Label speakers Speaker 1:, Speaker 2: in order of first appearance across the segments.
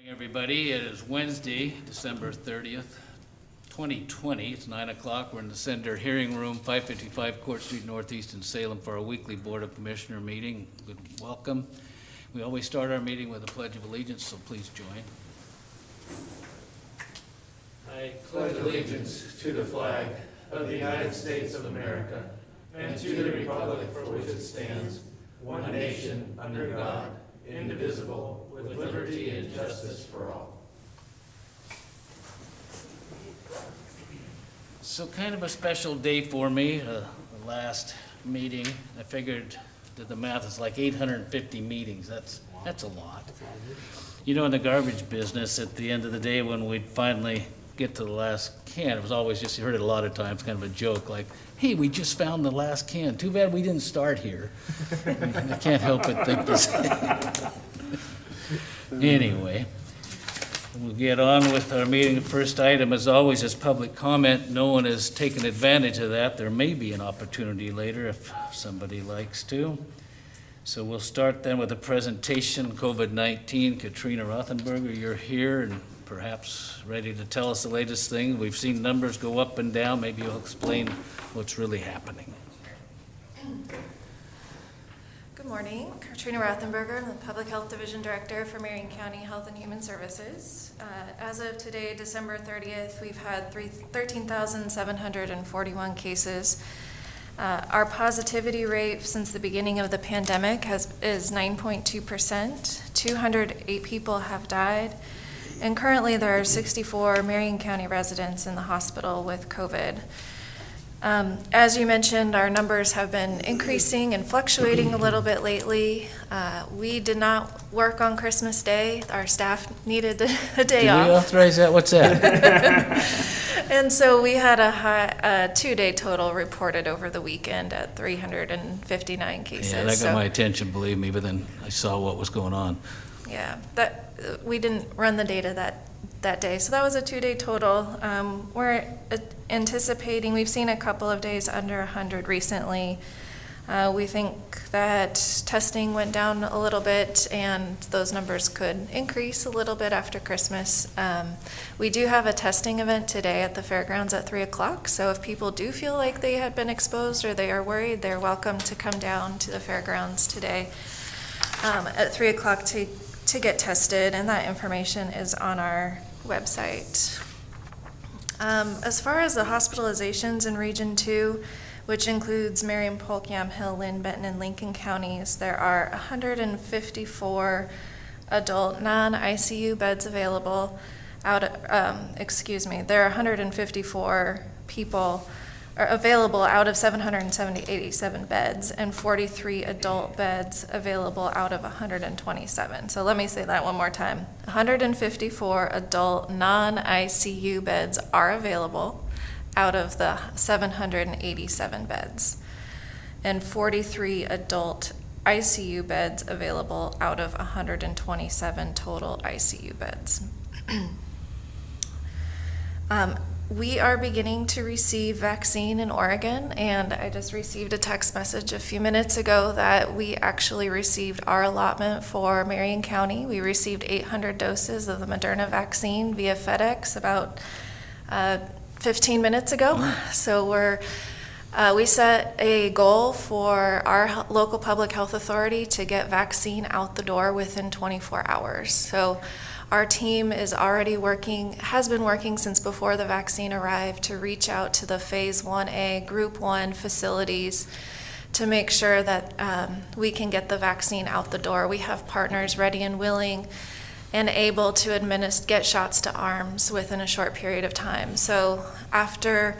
Speaker 1: Morning, everybody. It is Wednesday, December 30th, 2020. It's 9 o'clock. We're in the Senator Hearing Room, 555 Court Street Northeast in Salem for our weekly Board of Commissioner meeting. Good welcome. We always start our meeting with a Pledge of Allegiance, so please join.
Speaker 2: I pledge allegiance to the flag of the United States of America and to the republic for which it stands, one nation, under God, indivisible, with liberty and justice for all.
Speaker 1: So kind of a special day for me. The last meeting, I figured that the math is like 850 meetings. That's a lot. You know, in the garbage business, at the end of the day, when we'd finally get to the last can, it was always just, you heard it a lot of times, kind of a joke, like, hey, we just found the last can. Too bad we didn't start here. I can't help but think this. Anyway, we'll get on with our meeting. The first item, as always, is public comment. No one has taken advantage of that. There may be an opportunity later if somebody likes to. So we'll start then with a presentation, COVID-19. Katrina Rothenberger, you're here and perhaps ready to tell us the latest thing. We've seen numbers go up and down. Maybe you'll explain what's really happening.
Speaker 3: Good morning. Katrina Rothenberger, I'm the Public Health Division Director for Marion County Health and Human Services. As of today, December 30th, we've had 13,741 cases. Our positivity rate since the beginning of the pandemic is 9.2%. 208 people have died. And currently there are 64 Marion County residents in the hospital with COVID. As you mentioned, our numbers have been increasing and fluctuating a little bit lately. We did not work on Christmas Day. Our staff needed a day off.
Speaker 1: Did we authorize that? What's that?
Speaker 3: And so we had a two-day total reported over the weekend at 359 cases.
Speaker 1: Yeah, that got my attention, believe me, but then I saw what was going on.
Speaker 3: Yeah, we didn't run the data that day, so that was a two-day total. We're anticipating, we've seen a couple of days under 100 recently. We think that testing went down a little bit and those numbers could increase a little bit after Christmas. We do have a testing event today at the fairgrounds at 3 o'clock, so if people do feel like they had been exposed or they are worried, they're welcome to come down to the fairgrounds today at 3 o'clock to get tested, and that information is on our website. As far as the hospitalizations in Region 2, which includes Marion, Polk, Yamhill, Lynn, Benton, and Lincoln counties, there are 154 adult non-ICU beds available there are 154 people available out of 787 beds and 43 adult beds available out of 127. So let me say that one more time. 154 adult non-ICU beds are available out of the 787 beds and 43 adult ICU beds available out of 127 total ICU beds. We are beginning to receive vaccine in Oregon, and I just received a text message a few minutes ago that we actually received our allotment for Marion County. We received 800 doses of the Moderna vaccine via FedEx about 15 minutes ago. So we set a goal for our local public health authority to get vaccine out the door within 24 hours. So our team is already has been working since before the vaccine arrived to reach out to the Phase 1A Group 1 facilities to make sure that we can get the vaccine out the door. We have partners ready and willing and able to get shots to arms within a short period of time. So after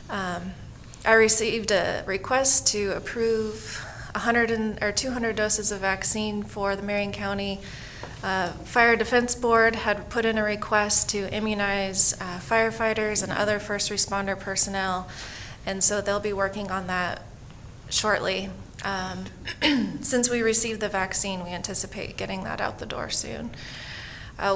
Speaker 3: I received a request to approve 200 doses of vaccine for the Marion County Fire Defense Board had put in a request to immunize firefighters and other first responder personnel, and so they'll be working on that shortly. Since we received the vaccine, we anticipate getting that out the door soon.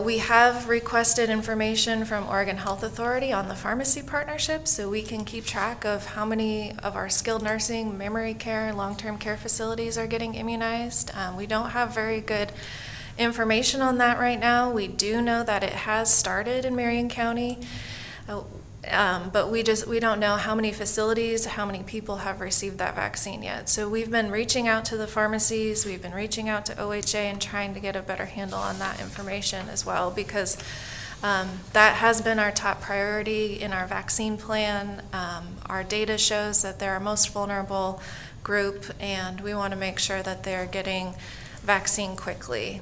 Speaker 3: We have requested information from Oregon Health Authority on the pharmacy partnership so we can keep track of how many of our skilled nursing, memory care, and long-term care facilities are getting immunized. We don't have very good information on that right now. We do know that it has started in Marion County, but we don't know how many facilities, how many people have received that vaccine yet. So we've been reaching out to the pharmacies, we've been reaching out to OHA and trying to get a better handle on that information as well, because that has been our top priority in our vaccine plan. Our data shows that they're our most vulnerable group, and we want to make sure that they're getting vaccine quickly.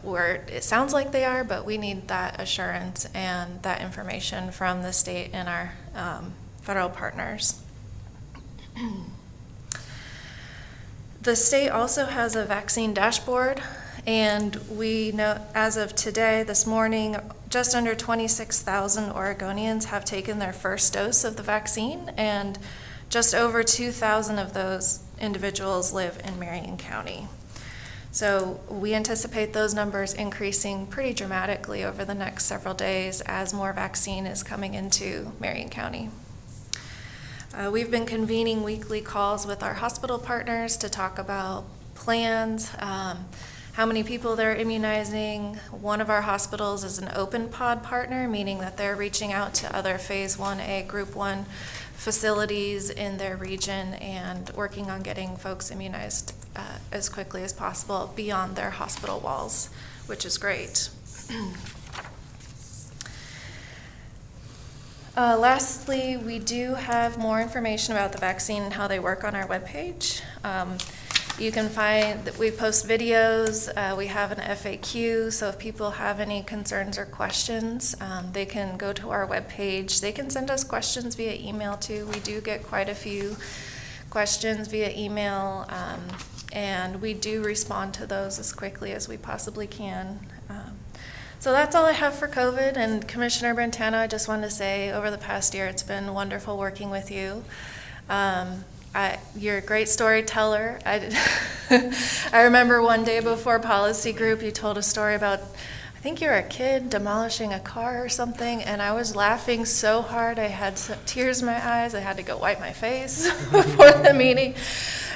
Speaker 3: Where it sounds like they are, but we need that assurance and that information from the state and our federal partners. The state also has a vaccine dashboard, and we know as of today, this morning, just under 26,000 Oregonians have taken their first dose of the vaccine, and just over 2,000 of those individuals live in Marion County. So we anticipate those numbers increasing pretty dramatically over the next several days as more vaccine is coming into Marion County. We've been convening weekly calls with our hospital partners to talk about plans, how many people they're immunizing. One of our hospitals is an open pod partner, meaning that they're reaching out to other Phase 1A, Group 1 facilities in their region and working on getting folks immunized as quickly as possible beyond their hospital walls, which is great. Lastly, we do have more information about the vaccine and how they work on our webpage. You can find that we post videos, we have an FAQ, so if people have any concerns or questions, they can go to our webpage. They can send us questions via email too. We do get quite a few questions via email, and we do respond to those as quickly as we possibly can. So that's all I have for COVID, and Commissioner Brentano, I just wanted to say over the past year, it's been wonderful working with you. You're a great storyteller. I remember one day before policy group, you told a story about, I think you were a kid demolishing a car or something, and I was laughing so hard I had tears in my eyes. I had to go wipe my face before the meeting,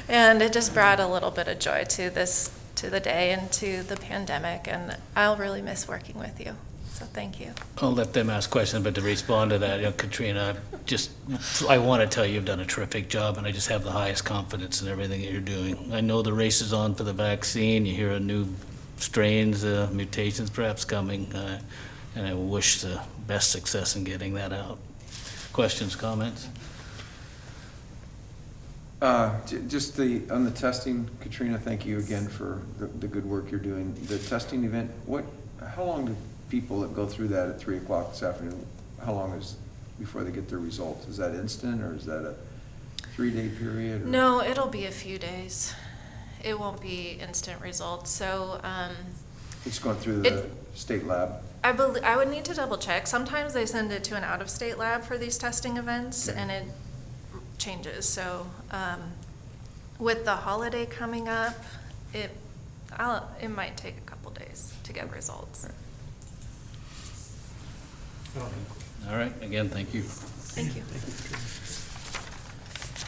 Speaker 3: and it just brought a little bit of joy to the day and to the pandemic, and I'll really miss working with you. So thank you.
Speaker 1: I'll let them ask questions, but to respond to that, Katrina, I want to tell you you've done a terrific job, and I just have the highest confidence in everything that you're doing. I know the race is on for the vaccine. You hear of new strains, mutations perhaps coming, and I wish the best success in getting that out. Questions, comments?
Speaker 4: Just on the testing, Katrina, thank you again for the good work you're doing. The testing event, how long do people that go through that at 3 o'clock this afternoon, how long is before they get their results? Is that instant, or is that a 3-day period? Or?
Speaker 3: No, it'll be a few days. It won't be instant results. So
Speaker 4: it's going through the state lab.
Speaker 3: I would need to double check. Sometimes they send it to an out-of-state lab for these testing events, and it changes. So with the holiday coming up, it might take a couple days to get results.
Speaker 4: Right.
Speaker 1: All right, again, thank you.
Speaker 3: Thank you.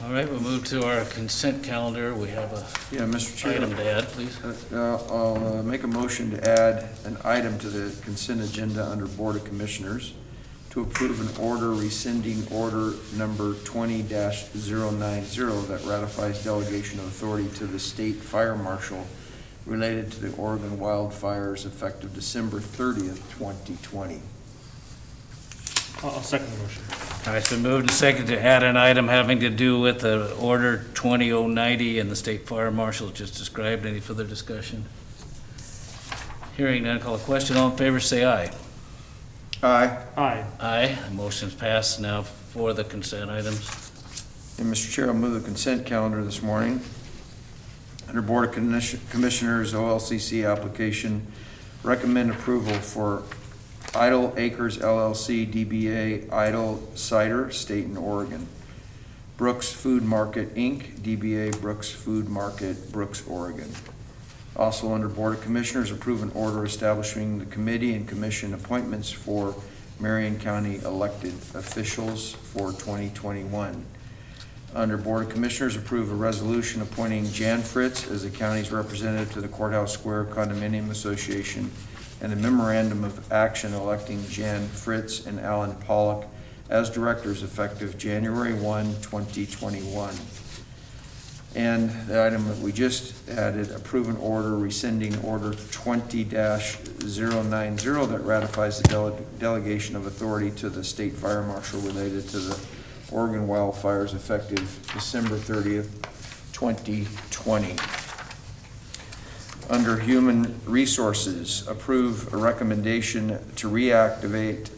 Speaker 1: All right, we'll move to our consent calendar. We have
Speaker 4: Mr. Chair,
Speaker 1: item to add, please.
Speaker 4: I'll make a motion to add an item to the consent agenda under Board of Commissioners to approve an order rescinding order number 20-090 that ratifies delegation of authority to the state fire marshal related to the Oregon wildfires effective December 30th, 2020.
Speaker 2: I'll second the motion.
Speaker 1: All right, it's been moved and seconded to add an item having to do with the order 20-090 and the state fire marshal just described. Any further discussion? Hearing none, call a question. All in favor, say aye.
Speaker 4: Aye.
Speaker 2: Aye.
Speaker 1: Aye. The motion's passed. Now for the consent items.
Speaker 4: And Mr. Chair, I'll move the consent calendar this morning. Under Board of Commissioners OLCC application, recommend approval for Idle Acres LLC DBA Idle Cider, Staten, Oregon. Brooks Food Market Inc., DBA Brooks Food Market, Brooks, Oregon. Also under Board of Commissioners, approve an order establishing the committee and commission appointments for Marion County elected officials for 2021. Under Board of Commissioners, approve a resolution appointing Jan Fritz as the county's representative to the Courthouse Square Condominium Association, and a memorandum of action electing Jan Fritz and Alan Pollock as directors effective January 1, 2021. And the item that we just added, approve an order rescinding Order 20-090 that ratifies the delegation of authority to the State Fire Marshal related to the Oregon wildfires effective December 30th, 2020. Under Human Resources, approve a recommendation to update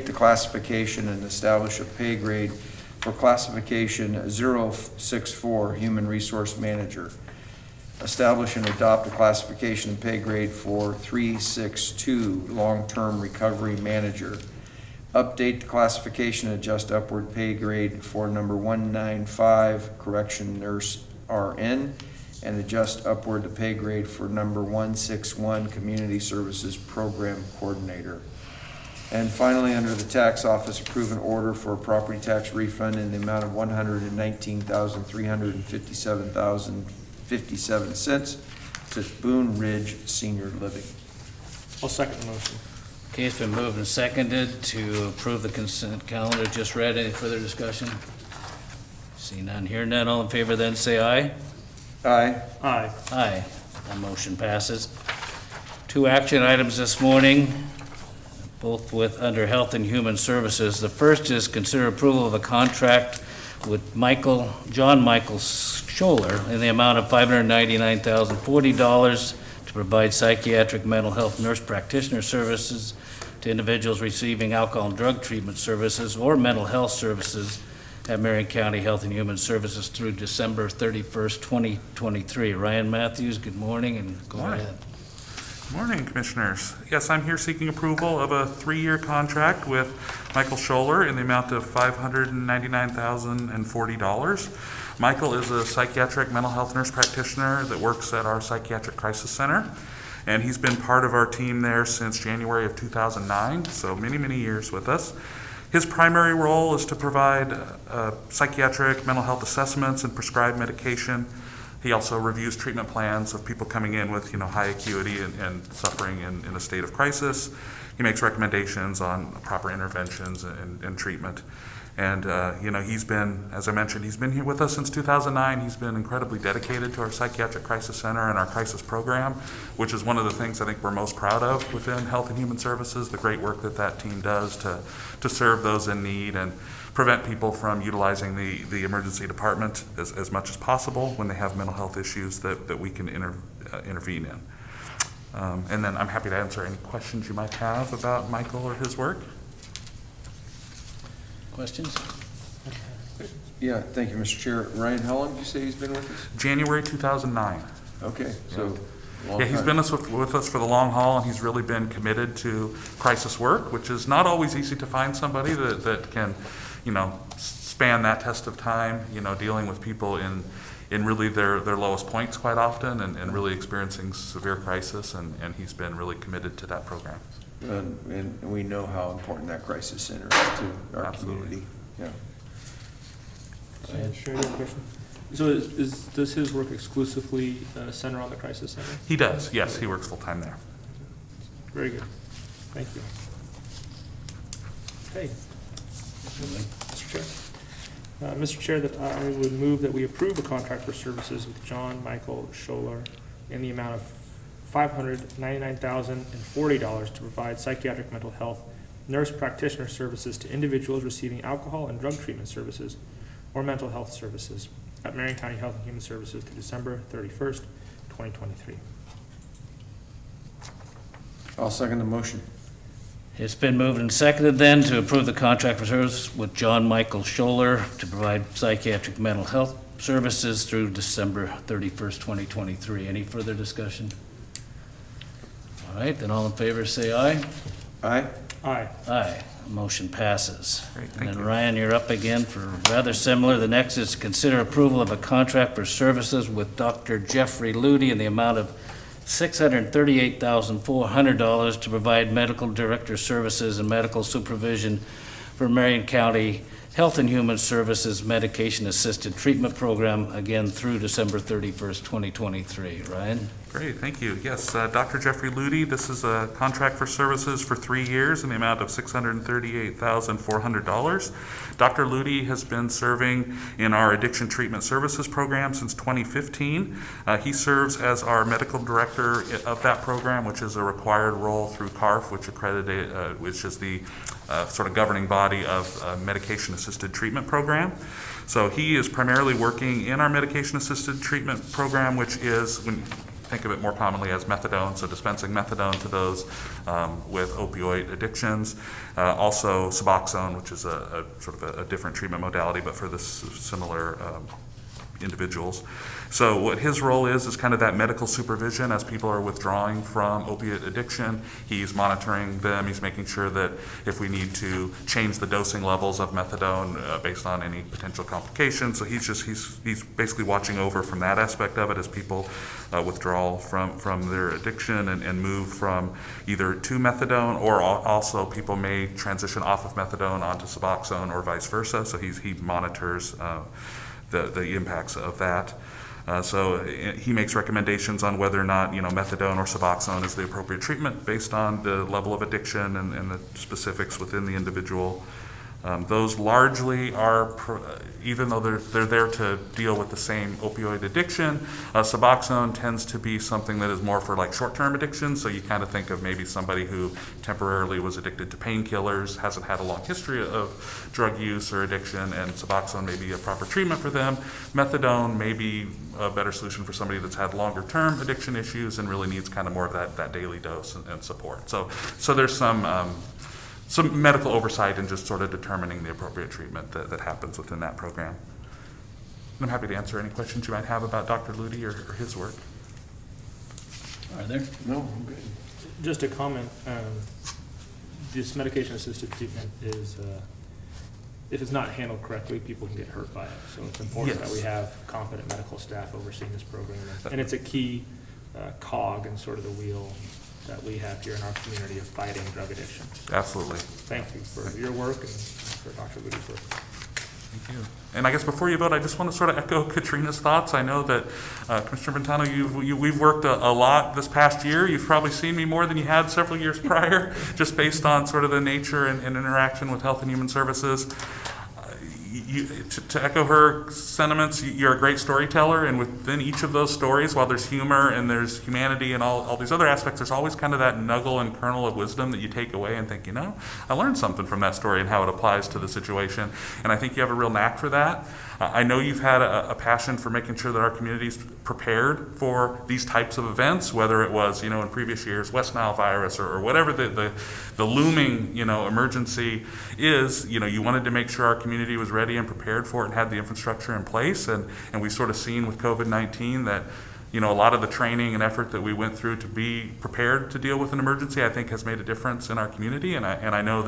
Speaker 4: the classification and establish a pay grade for classification 064, Human Resource Manager. Establish and adopt a classification and pay grade for 362, Long-Term Recovery Manager. Update the classification and adjust upward pay grade for number 195, Correction Nurse RN, and adjust upward the pay grade for number 161, Community Services Program Coordinator. And finally, under the tax office, approve an order for a property tax refund in the amount of $119,357.57 to Boone Ridge Senior Living.
Speaker 5: I'll second the motion.
Speaker 1: Okay, it's been moved and seconded to approve the consent calendar. Just read. Any further discussion? See none, hear none. All in favor then say aye.
Speaker 4: Aye.
Speaker 5: Aye.
Speaker 1: Aye. That motion passes. 2 action items this morning, both under Health and Human Services. The first is consider approval of a contract with John Michael Scholler in the amount of $599,040 to provide psychiatric mental health nurse practitioner services to individuals receiving alcohol and drug treatment services or mental health services at Marion County Health and Human Services through December 31st, 2023. Ryan Matthews, good morning, and go ahead.
Speaker 6: Morning, Commissioners. Yes, I'm here seeking approval of a 3-year contract with Michael Scholler in the amount of $599,040. Michael is a psychiatric mental health nurse practitioner that works at our Psychiatric Crisis Center, and he's been part of our team there since January of 2009, so many, many years with us. His primary role is to provide psychiatric mental health assessments and prescribe medication. He also reviews treatment plans of people coming in with, high acuity and suffering in a state of crisis. He makes recommendations on proper interventions and treatment. And, he's been, as I mentioned, he's been here with us since 2009. He's been incredibly dedicated to our Psychiatric Crisis Center and our crisis program, which is one of the things I think we're most proud of within Health and Human Services, the great work that team does to serve those in need and prevent people from utilizing the emergency department as much as possible when they have mental health issues that we can intervene in. And then I'm happy to answer any questions you might have about Michael or his work.
Speaker 1: Questions?
Speaker 4: Yeah, thank you, Mr. Chair. Ryan, how long did you say he's been with us?
Speaker 6: January 2009.
Speaker 4: Okay, so long
Speaker 6: Yeah, he's
Speaker 4: time.
Speaker 6: been with us for the long haul, and he's really been committed to crisis work, which is not always easy to find somebody that can, span that test of time, dealing with people in really their lowest points quite often and really experiencing severe crisis, and he's been really committed to that program.
Speaker 4: And we know how important that crisis center is to our
Speaker 6: Absolutely.
Speaker 4: community. Yeah.
Speaker 5: Sure, you have a question? So does his work exclusively center on the crisis center?
Speaker 6: He does, yes, he works full-time there.
Speaker 5: Very good. Thank you. Okay. Mr. Chair. Mr. Chair, that I would move that we approve a contract for services with John Michael Scholler in the amount of $599,040 to provide psychiatric mental health nurse practitioner services to individuals receiving alcohol and drug treatment services or mental health services at Marion County Health and Human Services through December 31st, 2023.
Speaker 4: I'll second the motion.
Speaker 1: It's been moved and seconded then to approve the contract for service with John Michael Scholler to provide psychiatric mental health services through December 31st, 2023. Any further discussion? All right, then all in favor say aye.
Speaker 4: Aye.
Speaker 5: Aye.
Speaker 1: Aye. Motion passes.
Speaker 6: Great,
Speaker 1: And
Speaker 6: thank
Speaker 1: then
Speaker 6: you.
Speaker 1: Ryan, you're up again for rather similar. The next is to consider approval of a contract for services with Dr. Jeffrey Ludy in the amount of $638,400 to provide medical director services and medical supervision for Marion County Health and Human Services Medication-Assisted Treatment Program, again through December 31st, 2023. Ryan?
Speaker 6: Great, thank you. Yes, Dr. Jeffrey Ludy, this is a contract for services for 3 years in the amount of $638,400. Dr. Ludy has been serving in our addiction treatment services program since 2015. He serves as our medical director of that program, which is a required role through CARF, which is the sort of governing body of medication-assisted treatment program. So he is primarily working in our medication-assisted treatment program, which is, when think of it more commonly as methadone, so dispensing methadone to those with opioid addictions. Also Suboxone, which is a sort of a different treatment modality, but for this similar individuals. So what his role is kind of that medical supervision as people are withdrawing from opiate addiction. He's monitoring them. He's making sure that if we need to change the dosing levels of methadone based on any potential complications. So he's basically watching over from that aspect of it as people withdraw from their addiction and move from either to methadone, or also people may transition off of methadone onto Suboxone or vice versa. So he monitors the impacts of that. So he makes recommendations on whether or not methadone or Suboxone is the appropriate treatment based on the level of addiction and the specifics within the individual. Those largely are, even though they're there to deal with the same opioid addiction, Suboxone tends to be something that is more for like short-term addiction. So you kind of think of maybe somebody who temporarily was addicted to painkillers, hasn't had a long history of drug use or addiction, and Suboxone may be a proper treatment for them. Methadone may be a better solution for somebody that's had longer-term addiction issues and really needs kind of more of that daily dose and support. So there's some medical oversight in just sort of determining the appropriate treatment that happens within that program. And I'm happy to answer any questions you might have about Dr. Ludy or his work.
Speaker 1: Are there?
Speaker 4: No, I'm good.
Speaker 5: Just a comment, this medication-assisted treatment is, if it's not handled correctly, people can get hurt by it. So it's important that we have competent medical staff overseeing this program. And it's a key cog in sort of the wheel that we have here in our community of fighting drug addiction. So
Speaker 6: Absolutely.
Speaker 5: thank you for your work and for Dr. Ludy's work.
Speaker 6: Thank you. And I guess before you vote, I just want to sort of echo Katrina's thoughts. I know that Commissioner Ventano, we've worked a lot this past year. You've probably seen me more than you had several years prior, just based on sort of the nature and interaction with Health and Human Services. To echo her sentiments, you're a great storyteller, and within each of those stories, while there's humor and there's humanity and all these other aspects, there's always kind of that nugget and kernel of wisdom that you take away and think, I learned something from that story and how it applies to the situation. And I think you have a real knack for that. I know you've had a passion for making sure that our community's prepared for these types of events, whether it was, in previous years, West Nile virus or whatever the looming, emergency is. You wanted to make sure our community was ready and prepared for it and had the infrastructure in place. And we've sort of seen with COVID-19 that, a lot of the training and effort that we went through to be prepared to deal with an emergency, I think has made a difference in our community. And I know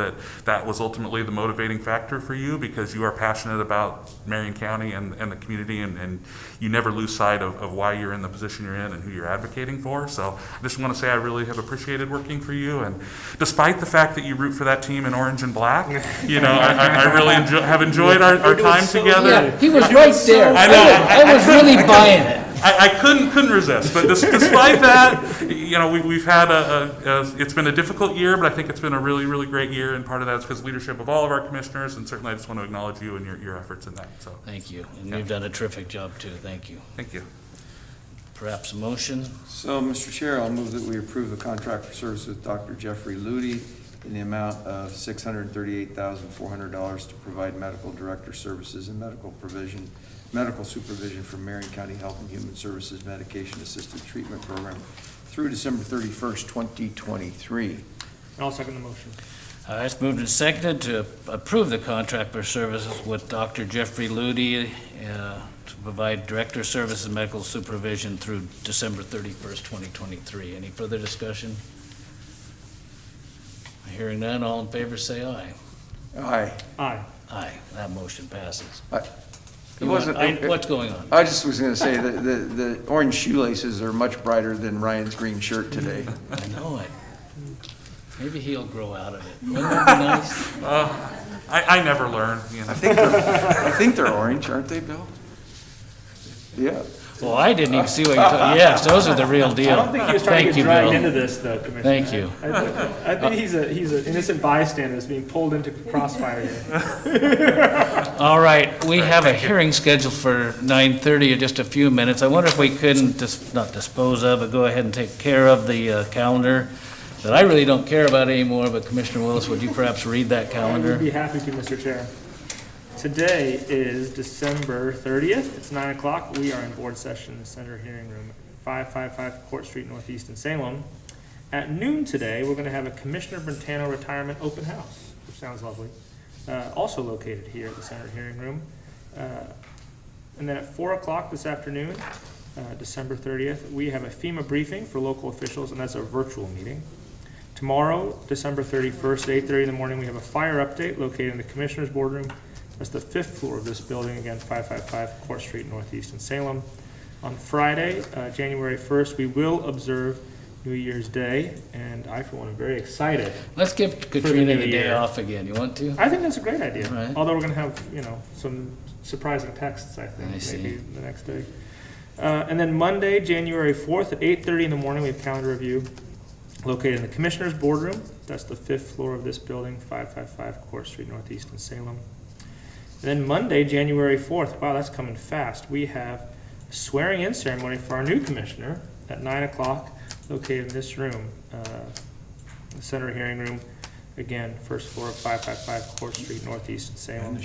Speaker 6: that was ultimately the motivating factor for you, because you are passionate about Marion County and the community, and you never lose sight of why you're in the position you're in and who you're advocating for. So I just want to say I really have appreciated working for you. And despite the fact that you root for that team in orange and black, I really have enjoyed our time together.
Speaker 1: Yeah, he was right there.
Speaker 6: I know.
Speaker 1: I was really buying it.
Speaker 6: I couldn't resist, but despite that, we've had it's been a difficult year, but I think it's been a really, really great year, and part of that is because of leadership of all of our commissioners, and certainly I just want to acknowledge you and your efforts in that. So
Speaker 1: Thank you, and you've done a terrific job too. Thank you.
Speaker 6: thank you.
Speaker 1: Perhaps a motion?
Speaker 4: So, Mr. Chair, I'll move that we approve the contract for service with Dr. Jeffrey Ludy in the amount of $638,400 to provide medical director services and medical supervision for Marion County Health and Human Services Medication-Assisted Treatment Program through December 31st, 2023.
Speaker 5: And I'll second the motion.
Speaker 1: It's moved and seconded to approve the contract for services with Dr. Jeffrey Ludy to provide director services and medical supervision through December 31st, 2023. Any further discussion? Hearing none, all in favor say aye.
Speaker 4: Aye.
Speaker 5: Aye.
Speaker 1: Aye, that motion passes.
Speaker 4: It wasn't.
Speaker 1: What's going on?
Speaker 4: I just was going to say that the orange shoelaces are much brighter than Ryan's green shirt today.
Speaker 1: I know it. Maybe he'll grow out of it. Wouldn't that be nice?
Speaker 6: I never learn, you know.
Speaker 4: I think they're orange, aren't they, Bill? Yeah.
Speaker 1: Well, I didn't even see what you're talking, yes, those are the real deal.
Speaker 5: I don't think he was trying to
Speaker 1: Thank
Speaker 5: get
Speaker 1: you,
Speaker 5: dragged
Speaker 1: Bill.
Speaker 5: into this, though, Commissioner.
Speaker 1: Thank you.
Speaker 5: I think he's an innocent bystander that's being pulled into crossfire here.
Speaker 1: All right, we have a hearing scheduled for 9:30 in just a few minutes. I wonder if we couldn't just, not dispose of, but go ahead and take care of the calendar that I really don't care about anymore, but Commissioner Willis, would you perhaps read that
Speaker 5: I
Speaker 1: calendar?
Speaker 5: would be happy to, Mr. Chair. Today is December 30th. It's 9 o'clock. We are in board session in the Center Hearing Room, 555 Court Street Northeast in Salem. At noon today, we're going to have a Commissioner Brentano Retirement Open House, which sounds lovely. Also located here at the Center Hearing Room. And then at 4 o'clock this afternoon, December 30th, we have a Fema Briefing for local officials, and that's a virtual meeting. Tomorrow, December 31st at 8:30 in the morning, we have a fire update located in the Commissioner's Boardroom. That's the 5th floor of this building, again, 555 Court Street Northeast in Salem. On Friday, January 1st, we will observe New Year's Day, and I, for one, am very excited.
Speaker 1: Let's give
Speaker 5: the
Speaker 1: Katrina
Speaker 5: new
Speaker 1: the day
Speaker 5: year.
Speaker 1: off again. You want to?
Speaker 5: I think that's a great idea.
Speaker 1: Right.
Speaker 5: Although we're going to have, some surprising texts, I think,
Speaker 1: I see.
Speaker 5: maybe the next day. And then Monday, January 4th at 8:30 in the morning, we have calendar review located in the Commissioner's Boardroom. That's the 5th floor of this building, 555 Court Street Northeast in Salem. And then Monday, January 4th, wow, that's coming fast. We have a swearing-in ceremony for our new commissioner at 9 o'clock, located in this room, the Center Hearing Room. Again, first floor of 555 Court Street Northeast in Salem.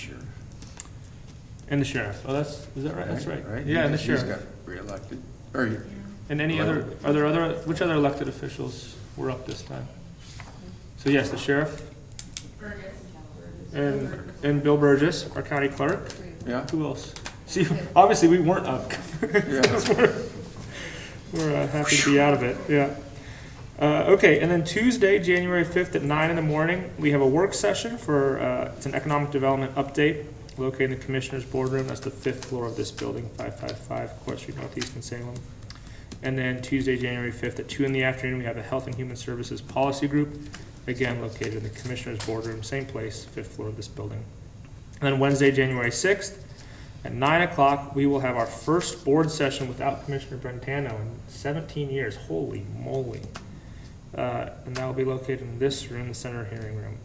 Speaker 5: And the sheriff. Oh, is that right? That's right. Yeah, and the
Speaker 4: He's
Speaker 5: sheriff.
Speaker 4: got reelected. Or,
Speaker 5: And any other, which other elected officials were up this time? So yes, the sheriff. And Bill Burgess, our county clerk.
Speaker 4: yeah,
Speaker 5: Who else? See, obviously, we weren't up.
Speaker 4: yeah.
Speaker 5: We're happy to be out of it, yeah. Okay, and then Tuesday, January 5th at 9 in the morning, we have a work session for, it's an economic development update located in the Commissioner's Boardroom. That's the 5th floor of this building, 555 Court Street Northeast in Salem. And then Tuesday, January 5th at 2 in the afternoon, we have a Health and Human Services Policy Group, again located in the Commissioner's Boardroom, same place, 5th floor of this building. And then Wednesday, January 6th, at 9 o'clock, we will have our first board session without Commissioner Brentano in 17 years. Holy moly. And that will be located in this room, the Center Hearing Room.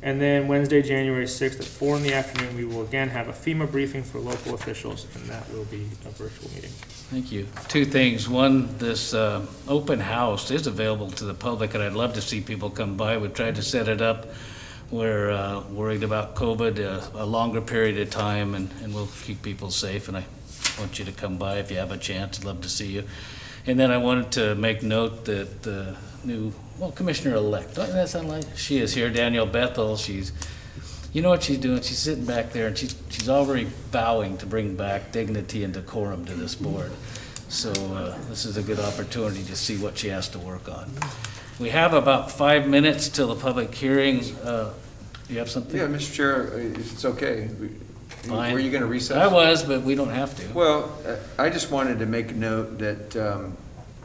Speaker 5: And then Wednesday, January 6th at 4 in the afternoon, we will again have a FEMA briefing for local officials, and that will be a virtual meeting.
Speaker 1: Thank you. Two things. One, this open house is available to the public, and I'd love to see people come by. We've tried to set it up. We're worried about COVID a longer period of time, and we'll keep people safe, and I want you to come by if you have a chance. I'd love to see you. And then I wanted to make note that the new, Commissioner-elect, doesn't that sound like? She is here, Danielle Bethel. You know what she's doing? She's sitting back there, and she's already vowing to bring back dignity and decorum to this board. So this is a good opportunity to see what she has to work on. We have about 5 minutes till the public hearing. You have something?
Speaker 4: Yeah, Mr. Chair, if it's okay.
Speaker 1: Fine.
Speaker 4: Were you going to recess?
Speaker 1: I was, but we don't have to.
Speaker 4: Well, I just wanted to make a note that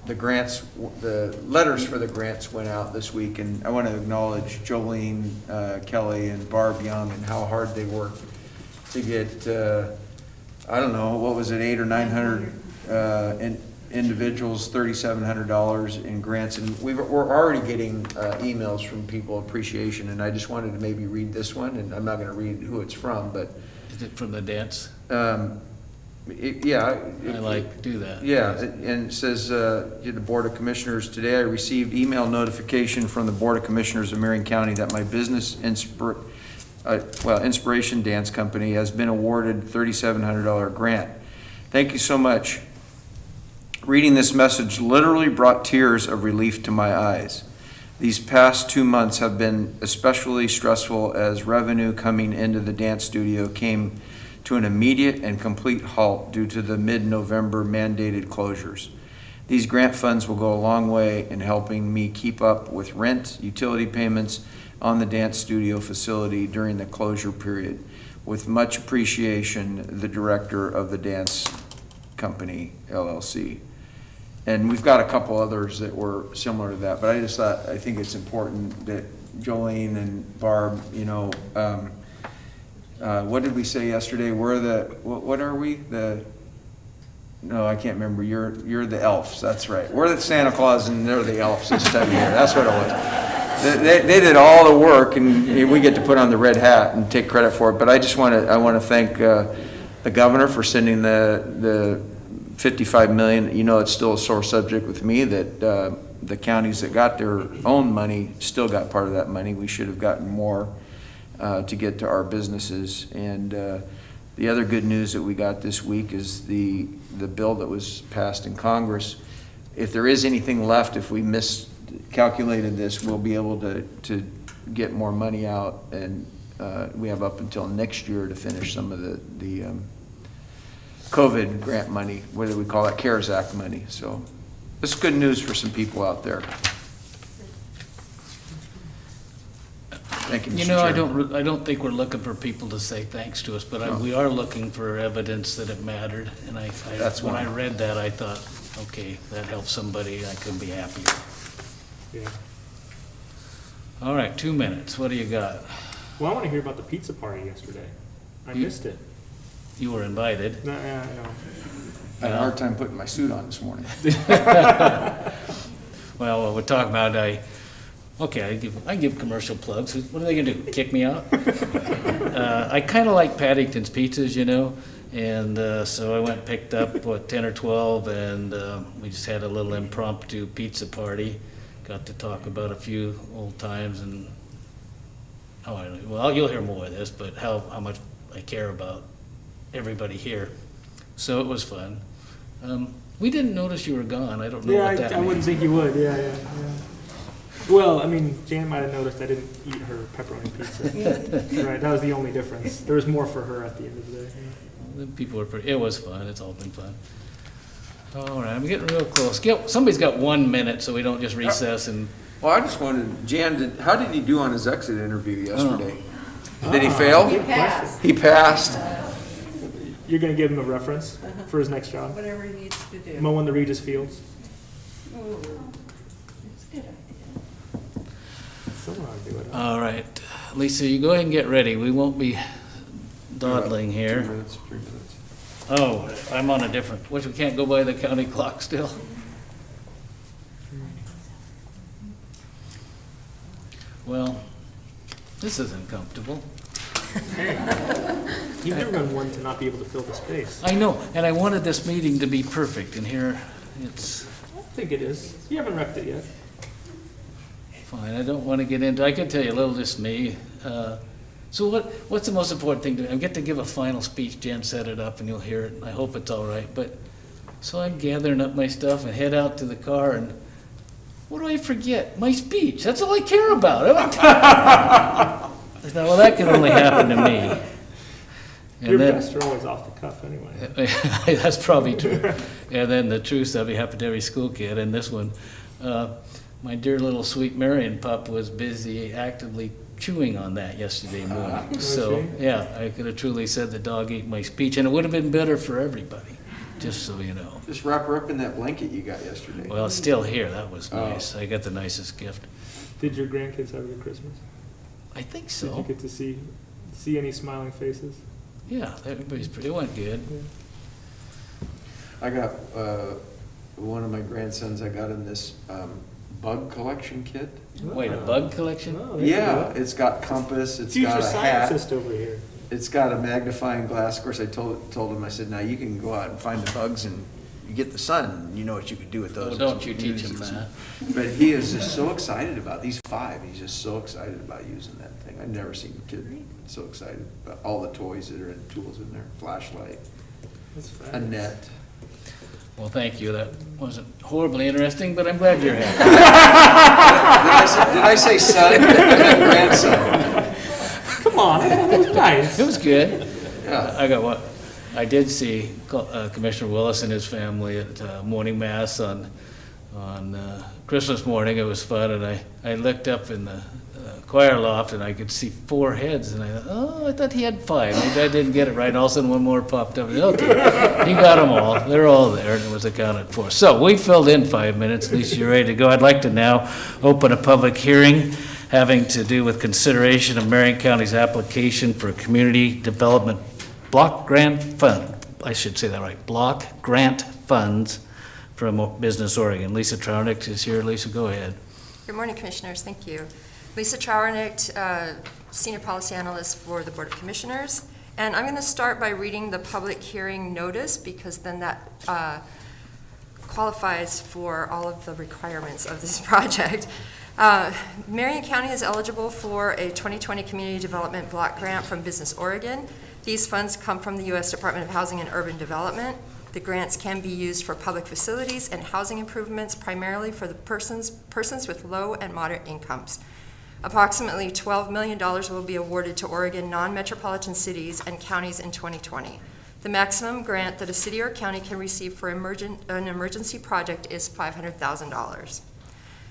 Speaker 4: the letters for the grants went out this week, and I want to acknowledge Jolene Kelly and Barb Young and how hard they worked to get, I don't know, what was it, 800 or 900 individuals, $3,700 in grants, and we're already getting emails from people, appreciation, and I just wanted to maybe read this one, and I'm not going to read who it's from, but
Speaker 1: Is it from the dance?
Speaker 4: yeah.
Speaker 1: Do that.
Speaker 4: Yeah, and it says, the Board of Commissioners, today I received email notification from the Board of Commissioners of Marion County that my business Inspiration Dance Company has been awarded $3,700 grant. Thank you so much. Reading this message literally brought tears of relief to my eyes. These past 2 months have been especially stressful as revenue coming into the dance studio came to an immediate and complete halt due to the mid-November mandated closures. These grant funds will go a long way in helping me keep up with rent, utility payments on the dance studio facility during the closure period. With much appreciation, the director of the dance company, LLC. And we've got a couple others that were similar to that, but I just thought, I think it's important that Jolene and Barb, you know, what did we say yesterday? We're the, what are we? No, I can't remember. You're the elves, that's right. We're the Santa Claus and they're the elves this time of year. That's what it was. They did all the work and we get to put on the red hat and take credit for it. But I just want to thank the governor for sending the $55 million. You know, it's still a sore subject with me that the counties that got their own money still got part of that money. We should have gotten more to get to our businesses. And the other good news that we got this week is the bill that was passed in Congress. If there is anything left, if we miscalculated this, we'll be able to get more money out, and we have up until next year to finish some of the COVID grant money, what do we call that, CARES Act money. So this is good news for some people out there. Thank you, Mr.
Speaker 1: You know,
Speaker 4: Chairman.
Speaker 1: I don't think we're looking for people to say thanks to us, but we are looking for evidence that it mattered. And
Speaker 4: That's
Speaker 1: when
Speaker 4: one.
Speaker 1: I read that, I thought, okay, that helps somebody, I couldn't be happier.
Speaker 5: Yeah.
Speaker 1: All right, 2 minutes, what do you got?
Speaker 5: Well, I want to hear about the pizza party yesterday. I missed it.
Speaker 1: You were invited.
Speaker 5: No, yeah, I know.
Speaker 4: I had a hard time putting my suit on this morning.
Speaker 1: Well, we're talking about, I give commercial plugs. What are they gonna do, kick me out? I kinda like Paddington's Pizzas, you know, and so I went and picked up, 10 or 12, and we just had a little impromptu pizza party. Got to talk about a few old times and, well, you'll hear more of this, but how much I care about everybody here. So it was fun. We didn't notice you were gone. I don't know what that
Speaker 5: I wouldn't
Speaker 1: means.
Speaker 5: think you would, yeah. Well, I mean, Jan might have noticed I didn't eat her pepperoni pizza. Right, that was the only difference. There was more for her at the end of the day.
Speaker 1: The people were it was fun. It's all been fun. All right, I'm getting real close. Somebody's got 1 minute so we don't just recess and,
Speaker 4: Well, I just wanted, Jan, how did he do on his exit interview yesterday? Did he fail?
Speaker 5: Good question.
Speaker 4: He passed.
Speaker 5: You're gonna give him a reference for his next job?
Speaker 7: Whatever he needs to do.
Speaker 5: Mowing the Regis Fields?
Speaker 7: Ooh, it's a good idea.
Speaker 5: Someone ought to do it.
Speaker 1: all right. Lisa, you go ahead and get ready. We won't be dawdling
Speaker 4: 2
Speaker 1: here.
Speaker 4: minutes, 3 minutes.
Speaker 1: Oh, I'm on a different, which we can't go by the county clock still. Well, this isn't comfortable.
Speaker 5: You've never been one to not be able to fill the space.
Speaker 1: I know, and I wanted this meeting to be perfect, and here it's
Speaker 5: I don't think it is. You haven't wrecked it yet.
Speaker 1: fine. I don't want to get into, I can tell you a little, just me. So what's the most important thing to do? I get to give a final speech. Jen set it up and you'll hear it. I hope it's all right. But, so I'm gathering up my stuff and head out to the car and what do I forget? My speech. That's all I care about. Well, that can only happen to me. And
Speaker 5: Your
Speaker 1: then,
Speaker 5: best are always off the cuff anyway.
Speaker 1: that's probably true. And then the true stuff, it happened to every school kid. And this one, my dear little sweet Marion pup was busy actively chewing on that yesterday morning.
Speaker 5: Was
Speaker 1: So,
Speaker 5: she?
Speaker 1: yeah, I could have truly said the dog ate my speech, and it would have been better for everybody, just so you know.
Speaker 4: Just wrap her up in that blanket you got yesterday.
Speaker 1: Well, it's still here. That was
Speaker 4: Oh.
Speaker 1: nice. I got the nicest gift.
Speaker 5: Did your grandkids have a good Christmas?
Speaker 1: I think
Speaker 5: Did you
Speaker 1: so.
Speaker 5: get to see any smiling faces?
Speaker 1: Yeah, everybody's pretty, it went good.
Speaker 4: I got, one of my grandsons, I got him this bug collection kit.
Speaker 1: Wait, a bug collection?
Speaker 5: Oh, there you
Speaker 4: Yeah,
Speaker 5: go.
Speaker 4: it's got compass, it's
Speaker 5: Future
Speaker 4: got a hat,
Speaker 5: scientist over here.
Speaker 4: it's got a magnifying glass. Of course, I told him, I said, now you can go out and find the bugs and you get the sun, and you know what you could do with those.
Speaker 1: Oh, don't you teach him that.
Speaker 4: But he is just so excited about, he's 5, he's just so excited about using that thing. I've never seen a kid so excited about all the toys that are in, tools in there, flashlight,
Speaker 5: That's
Speaker 4: a
Speaker 5: fabulous.
Speaker 4: net.
Speaker 1: Well, thank you. That wasn't horribly interesting, but I'm glad you're happy.
Speaker 4: Did I say son? Grandson.
Speaker 5: Come on, that was nice.
Speaker 1: It was good.
Speaker 4: Yeah.
Speaker 1: I got what, I did see Commissioner Willis and his family at morning mass on Christmas morning. It was fun, and I looked up in the choir loft, and I could see 4 heads, and I thought, oh, I thought he had 5. Maybe I didn't get it right. All of a sudden, one more popped up. Okay, he got them all. They're all there, and it was accounted for. So we filled in 5 minutes. Lisa, you're ready to go. I'd like to now open a public hearing having to do with consideration of Marion County's application for a community development block grant fund. I should say that right, block grant funds from Business Oregon. Lisa Trownick is here. Lisa, go ahead.
Speaker 8: Good morning, Commissioners. Thank you. Lisa Trauernicht, Senior Policy Analyst for the Board of Commissioners. And I'm going to start by reading the public hearing notice because then that qualifies for all of the requirements of this project. Marion County is eligible for a 2020 Community Development Block Grant from Business Oregon. These funds come from the U.S. Department of Housing and Urban Development. The grants can be used for public facilities and housing improvements, primarily for the persons with low and moderate incomes. Approximately $12 million will be awarded to Oregon non-metropolitan cities and counties in 2020. The maximum grant that a city or county can receive for an emergency project is $500,000.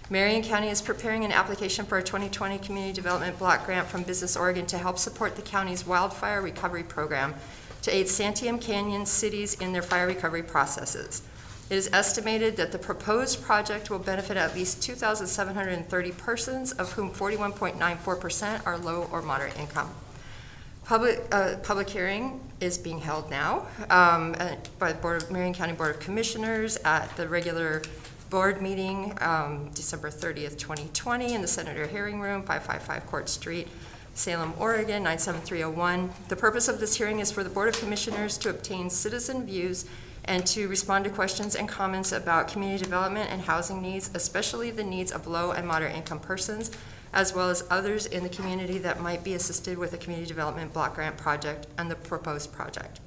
Speaker 8: Marion County is preparing an application for a 2020 Community Development Block Grant from Business Oregon to help support the county's wildfire recovery program to aid Santiam Canyon cities in their fire recovery processes. It is estimated that the proposed project will benefit at least 2,730 persons, of whom 41.94% are low or moderate income. Public hearing is being held now by the Marion County Board of Commissioners at the regular board meeting, December 30th, 2020, in the Senator Hearing Room, 555 Court Street, Salem, Oregon, 97301. The purpose of this hearing is for the Board of Commissioners to obtain citizen views and to respond to questions and comments about community development and housing needs, especially the needs of low and moderate income persons, as well as others in the community that might be assisted with a community development block grant project and the proposed project.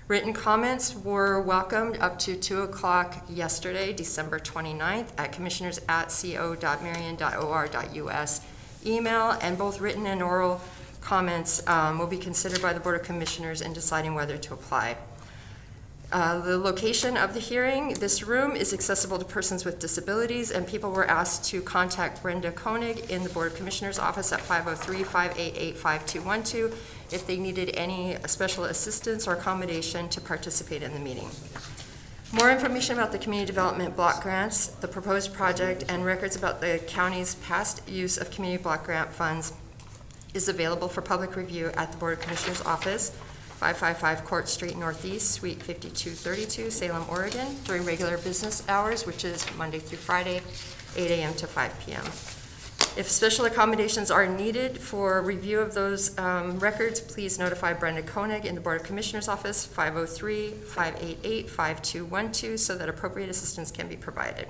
Speaker 8: Written comments were welcomed up to 2 o'clock yesterday, December 29th, at commissioners@co.marion.or.us email, and both written and oral comments will be considered by the Board of Commissioners in deciding whether to apply. The location of the hearing, this room is accessible to persons with disabilities, and people were asked to contact Brenda Koenig in the Board of Commissioners office at 503-588-5212 if they needed any special assistance or accommodation to participate in the meeting. More information about the community development block grants, the proposed project, and records about the county's past use of community block grant funds is available for public review at the Board of Commissioners office, 555 Court Street Northeast, Suite 5232, Salem, Oregon, during regular business hours, which is Monday through Friday, 8 a.m. to 5 p.m. If special accommodations are needed for review of those records, please notify Brenda Koenig in the Board of Commissioners office, 503-588-5212, so that appropriate assistance can be provided.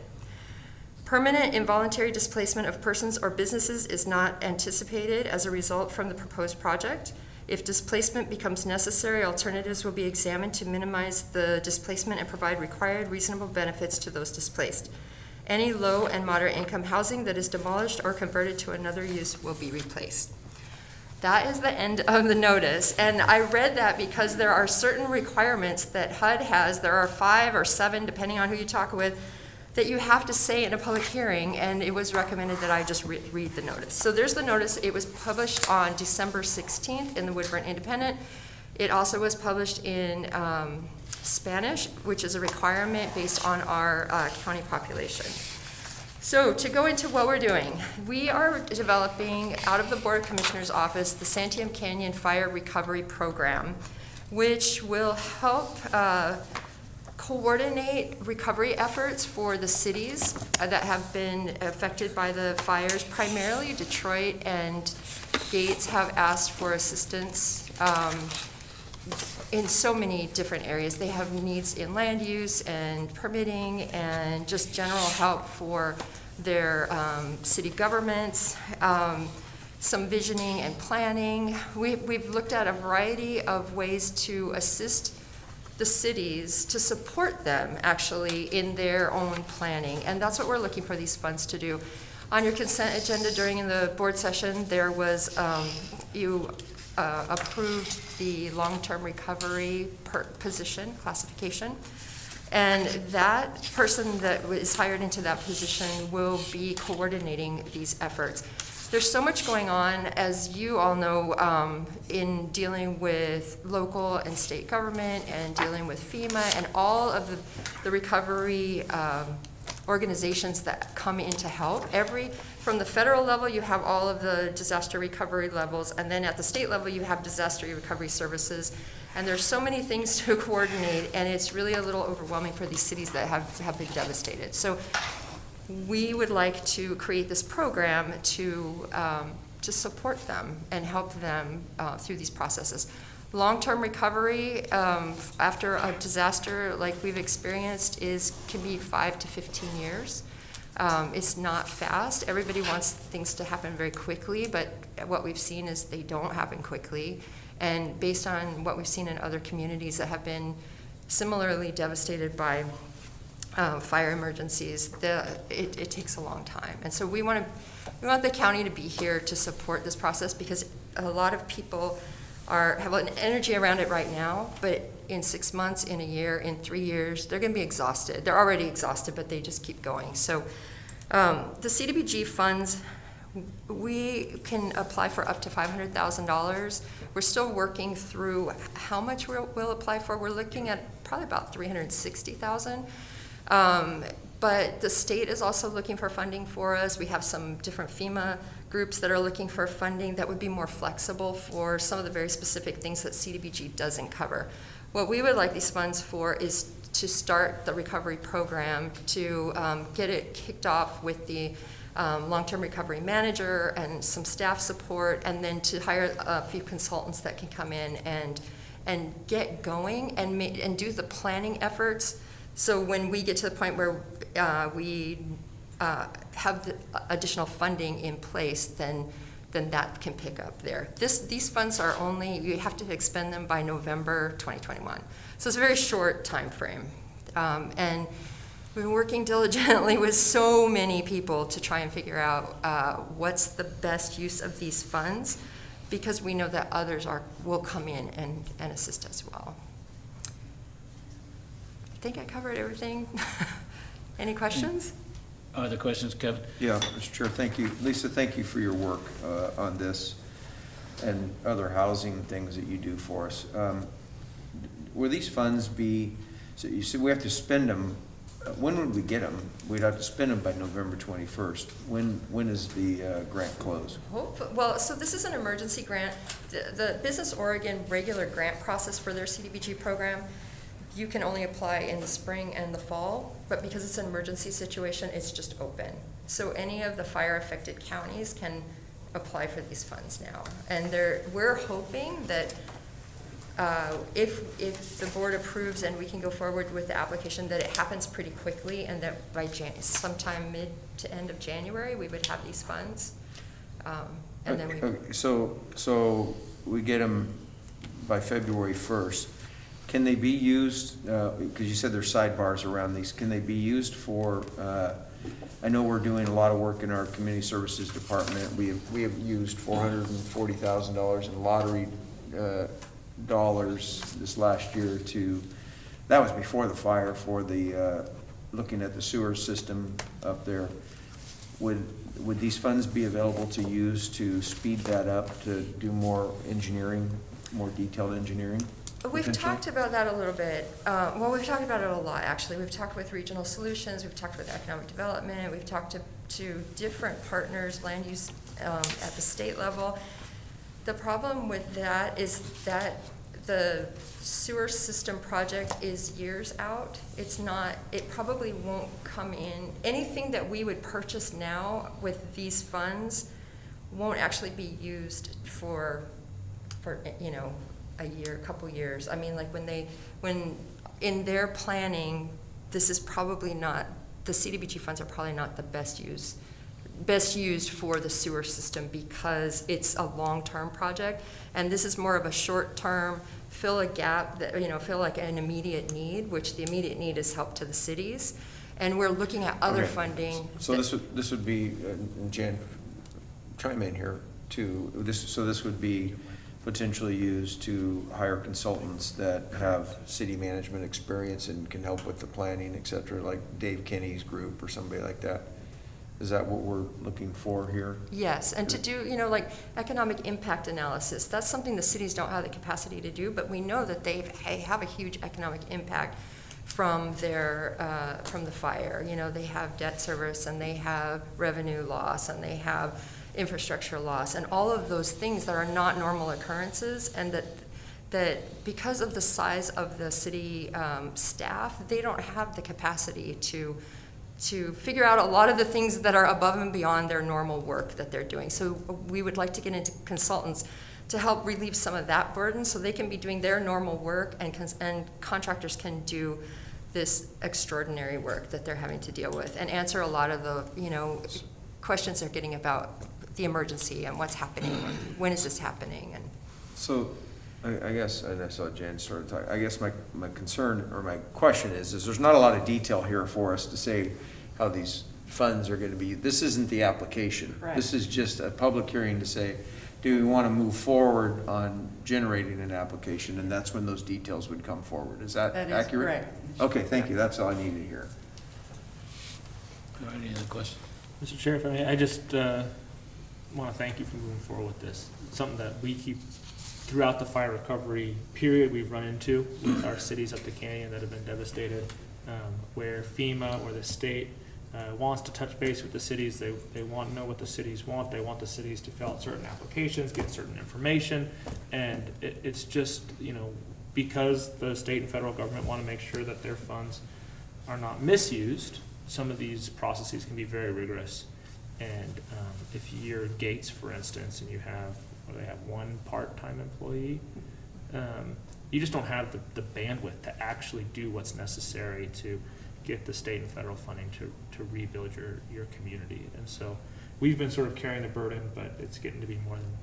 Speaker 8: Permanent involuntary displacement of persons or businesses is not anticipated as a result from the proposed project. If displacement becomes necessary, alternatives will be examined to minimize the displacement and provide required reasonable benefits to those displaced. Any low and moderate income housing that is demolished or converted to another use will be replaced. That is the end of the notice, and I read that because there are certain requirements that HUD has. There are 5 or 7, depending on who you talk with, that you have to say in a public hearing, and it was recommended that I just read the notice. So there's the notice. It was published on December 16th in the Woodburn Independent. It also was published in Spanish, which is a requirement based on our county population. So to go into what we're doing, we are developing out of the Board of Commissioners office the Santiam Canyon Fire Recovery Program, which will help coordinate recovery efforts for the cities that have been affected by the fires. Primarily Detroit and Gates have asked for assistance in so many different areas. They have needs in land use and permitting and just general help for their city governments, some visioning and planning. We've looked at a variety of ways to assist the cities, to support them actually in their own planning, and that's what we're looking for these funds to do. On your consent agenda during the board session, there was, you approved the long-term recovery position classification, and that person that is hired into that position will be coordinating these efforts. there's so much going on, as you all know, in dealing with local and state government and dealing with FEMA and all of the recovery organizations that come in to help. From the federal level, you have all of the disaster recovery levels, and then at the state level, you have disaster recovery services. And there's so many things to coordinate, and it's really a little overwhelming for these cities that have been devastated. So we would like to create this program to support them and help them through these processes. Long-term recovery after a disaster like we've experienced can be 5 to 15 years. It's not fast. Everybody wants things to happen very quickly, but what we've seen is they don't happen quickly. And based on what we've seen in other communities that have been similarly devastated by fire emergencies, it takes a long time. And so we want the county to be here to support this process, because a lot of people have an energy around it right now, but in 6 months, in a year, in 3 years, they're going to be exhausted. They're already exhausted, but they just keep going. So the CDBG funds, we can apply for up to $500,000. We're still working through how much we'll apply for. We're looking at probably about $360,000. But the state is also looking for funding for us. We have some different FEMA groups that are looking for funding that would be more flexible for some of the very specific things that CDBG doesn't cover. What we would like these funds for is to start the recovery program, to get it kicked off with the long-term recovery manager and some staff support, and then to hire a few consultants that can come in and get going and do the planning efforts. So when we get to the point where we have the additional funding in place, then that can pick up there. These funds are you have to expend them by November 2021. So it's a very short time frame. And we've been working diligently with so many people to try and figure out what's the best use of these funds, because we know that others will come in and assist as well. I think I covered everything. Any questions?
Speaker 1: Other questions, Kevin?
Speaker 4: Yeah, Mr. Chair, thank you. Lisa, thank you for your work on this and other housing things that you do for us. Will these funds so you said we have to spend them, when would we get them? We'd have to spend them by November 21st. When is the grant close?
Speaker 8: Well, so this is an emergency grant. The Business Oregon regular grant process for their CDBG program, you can only apply in the spring and the fall, but because it's an emergency situation, it's just open. So any of the fire-affected counties can apply for these funds now. And we're hoping that if the board approves and we can go forward with the application, that it happens pretty quickly, and that by sometime mid to end of January, we would have these funds. And then
Speaker 4: Okay, so we get them by February 1st. Can they be used, because you said there's sidebars around these, can they be used for, I know we're doing a lot of work in our community services department. We have used $440,000 in lottery dollars this last year that was before the fire, for the, looking at the sewer system up there. Would these funds be available to use to speed that up, to do more engineering, more detailed engineering?
Speaker 8: We've talked about that a little bit. Well, we've talked about it a lot, actually. We've talked with Regional Solutions, we've talked with Economic Development, we've talked to different partners, land use at the state level. The problem with that is that the sewer system project is years out. It probably won't come in. Anything that we would purchase now with these funds won't actually be used for a year, a couple years. I mean, like when in their planning, this is probably not, the CDBG funds are probably not the best used for the sewer system, because it's a long-term project, and this is more of a short-term, fill a gap that, fill like an immediate need, which the immediate need is help to the cities. And we're looking at other funding.
Speaker 4: So this would be, and Jan, chime in here too. This would be potentially used to hire consultants that have city management experience and can help with the planning, et cetera, like Dave Kenny's group or somebody like that. Is that what we're looking for here?
Speaker 8: Yes, and to do, like economic impact analysis. That's something the cities don't have the capacity to do, but we know that they have a huge economic impact from from the fire. They have debt service, and they have revenue loss, and they have infrastructure loss, and all of those things that are not normal occurrences, and that because of the size of the city staff, they don't have the capacity to figure out a lot of the things that are above and beyond their normal work that they're doing. So we would like to get into consultants to help relieve some of that burden, so they can be doing their normal work, and contractors can do this extraordinary work that they're having to deal with, and answer a lot of the questions they're getting about the emergency and what's happening and when is this happening. And
Speaker 4: So, I guess, and I saw Jen started talking, I guess my concern, or my question is there's not a lot of detail here for us to say how these funds are gonna be. This isn't the application.
Speaker 7: Correct.
Speaker 4: This is just a public hearing to say, do we wanna move forward on generating an application? And that's when those details would come forward. Is that
Speaker 7: That is
Speaker 4: accurate?
Speaker 7: correct.
Speaker 4: Okay, thank you. That's all I needed to hear.
Speaker 1: All right, any other questions?
Speaker 5: Mr. Chair, if I may, I just want to thank you for moving forward with this. It's something that we keep throughout the fire recovery period we've run into with our cities up the canyon that have been devastated, where FEMA or the state wants to touch base with the cities. They want to know what the cities want. They want the cities to fill out certain applications, get certain information, and it's just, because the state and federal government want to make sure that their funds are not misused, some of these processes can be very rigorous. And if you're Gates, for instance, and they have one part-time employee, you just don't have the bandwidth to actually do what's necessary to get the state and federal funding to rebuild your community. And so we've been sort of carrying the burden, but it's getting to be more than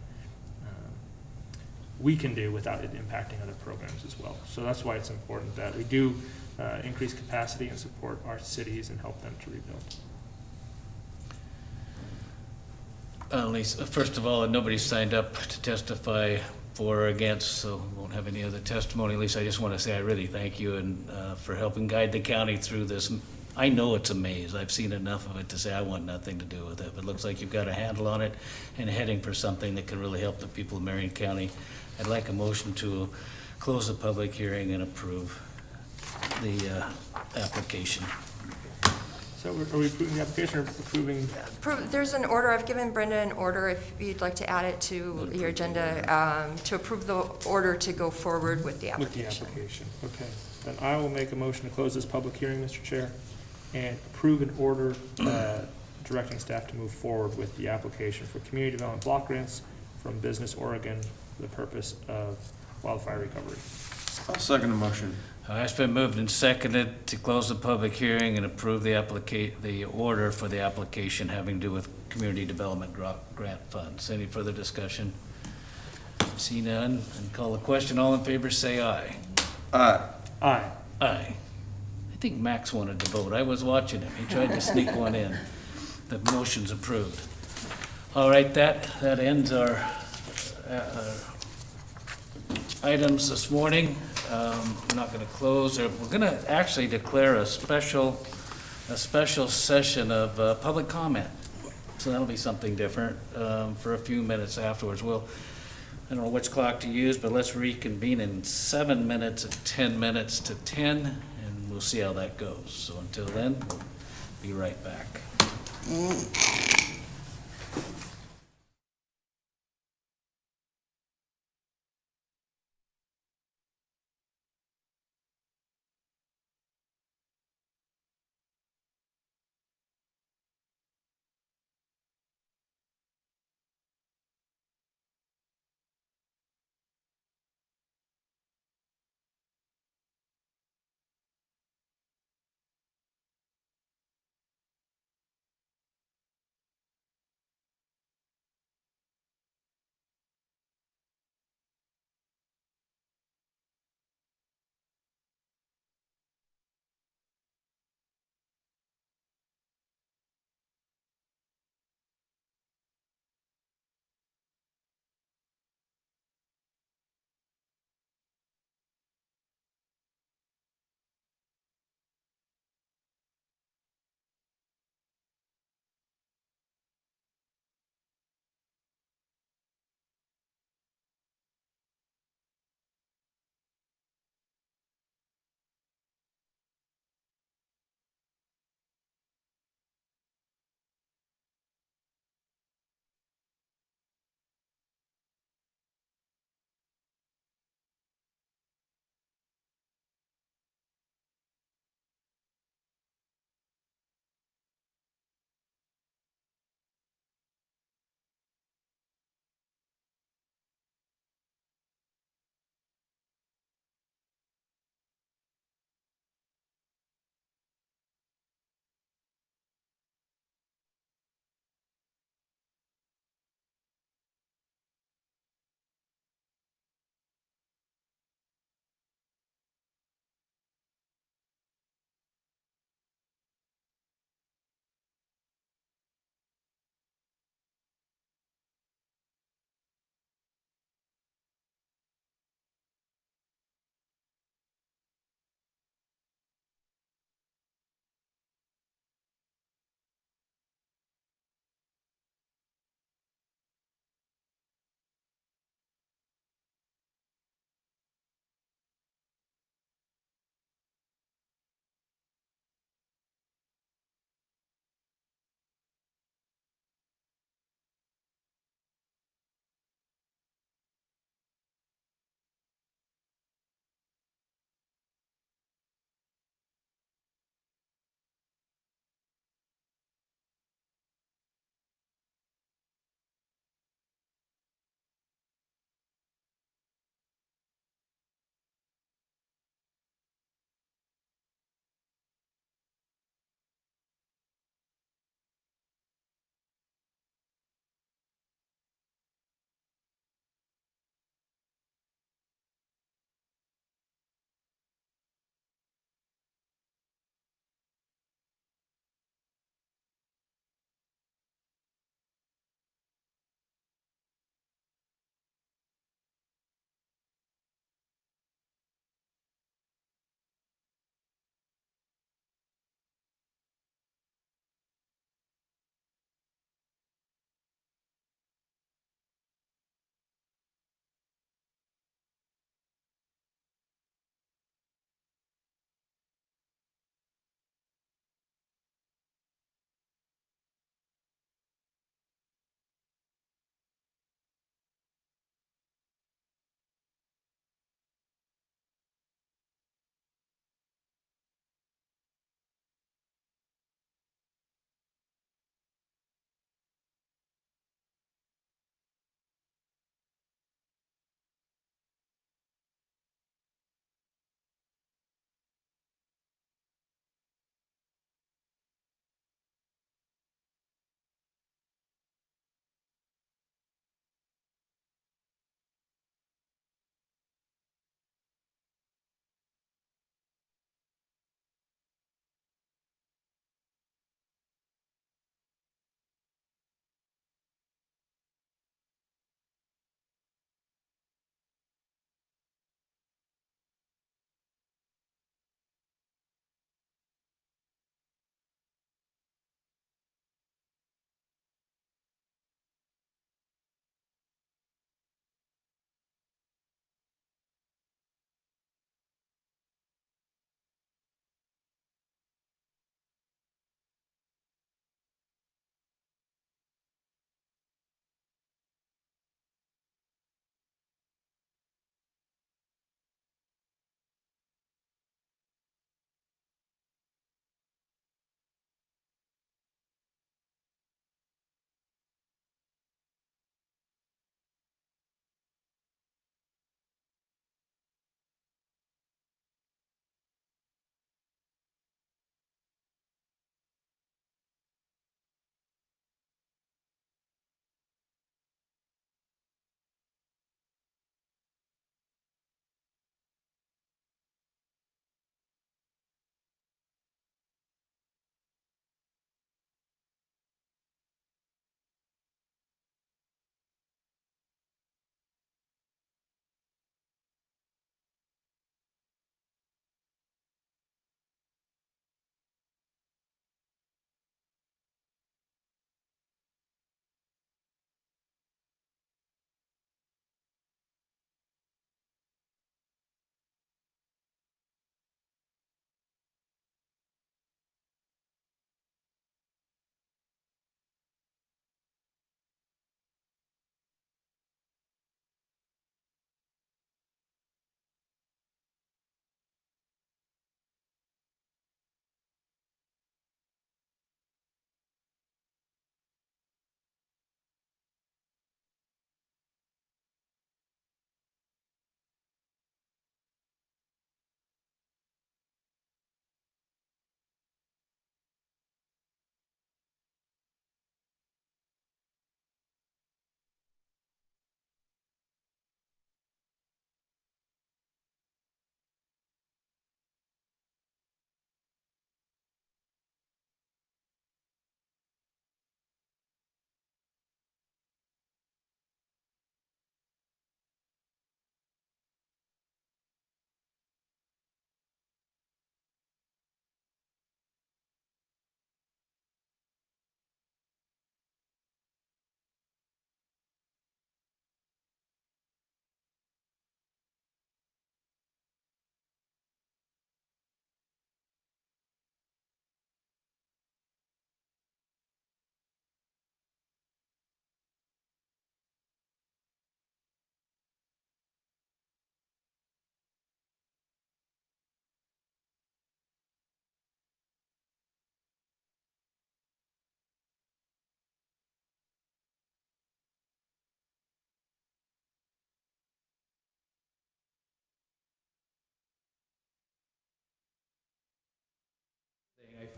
Speaker 5: we can do without it impacting other programs as well. So that's why it's important that we do increase capacity and support our cities and help them to rebuild.
Speaker 1: Lisa, first of all, nobody's signed up to testify for or against, so we won't have any other testimony. Lisa, I just want to say I really thank you and for helping guide the county through this. I know it's a maze. I've seen enough of it to say I want nothing to do with it. But it looks like you've got a handle on it and heading for something that can really help the people of Marion County. I'd like a motion to close the public hearing and approve the application.
Speaker 5: So are we approving the application or approving?
Speaker 8: there's an order, I've given Brenda an order, if you'd like to add it to your agenda, to approve the order to go forward with the
Speaker 5: With the
Speaker 8: application.
Speaker 5: application, okay. Then I will make a motion to close this public hearing, Mr. Chair, and approve an order directing staff to move forward with the application for community development block grants from Business Oregon for the purpose of wildfire recovery.
Speaker 4: I'll second the motion.
Speaker 1: It's been moved and seconded to close the public hearing and approve the order for the application having to do with community development grant funds. Any further discussion? See none, and call the question. All in favor, say aye.
Speaker 5: Aye.
Speaker 1: Aye. I think Max wanted to vote. I was watching him. He tried to sneak one in. The motion's approved. All right, that ends our items this morning. We're not going to close, or we're going to actually declare a special session of public comment. So that'll be something different for a few minutes afterwards. I don't know which clock to use, but let's reconvene in 7 minutes and 10 minutes to 10, and we'll see how that goes. So until then, we'll be right back.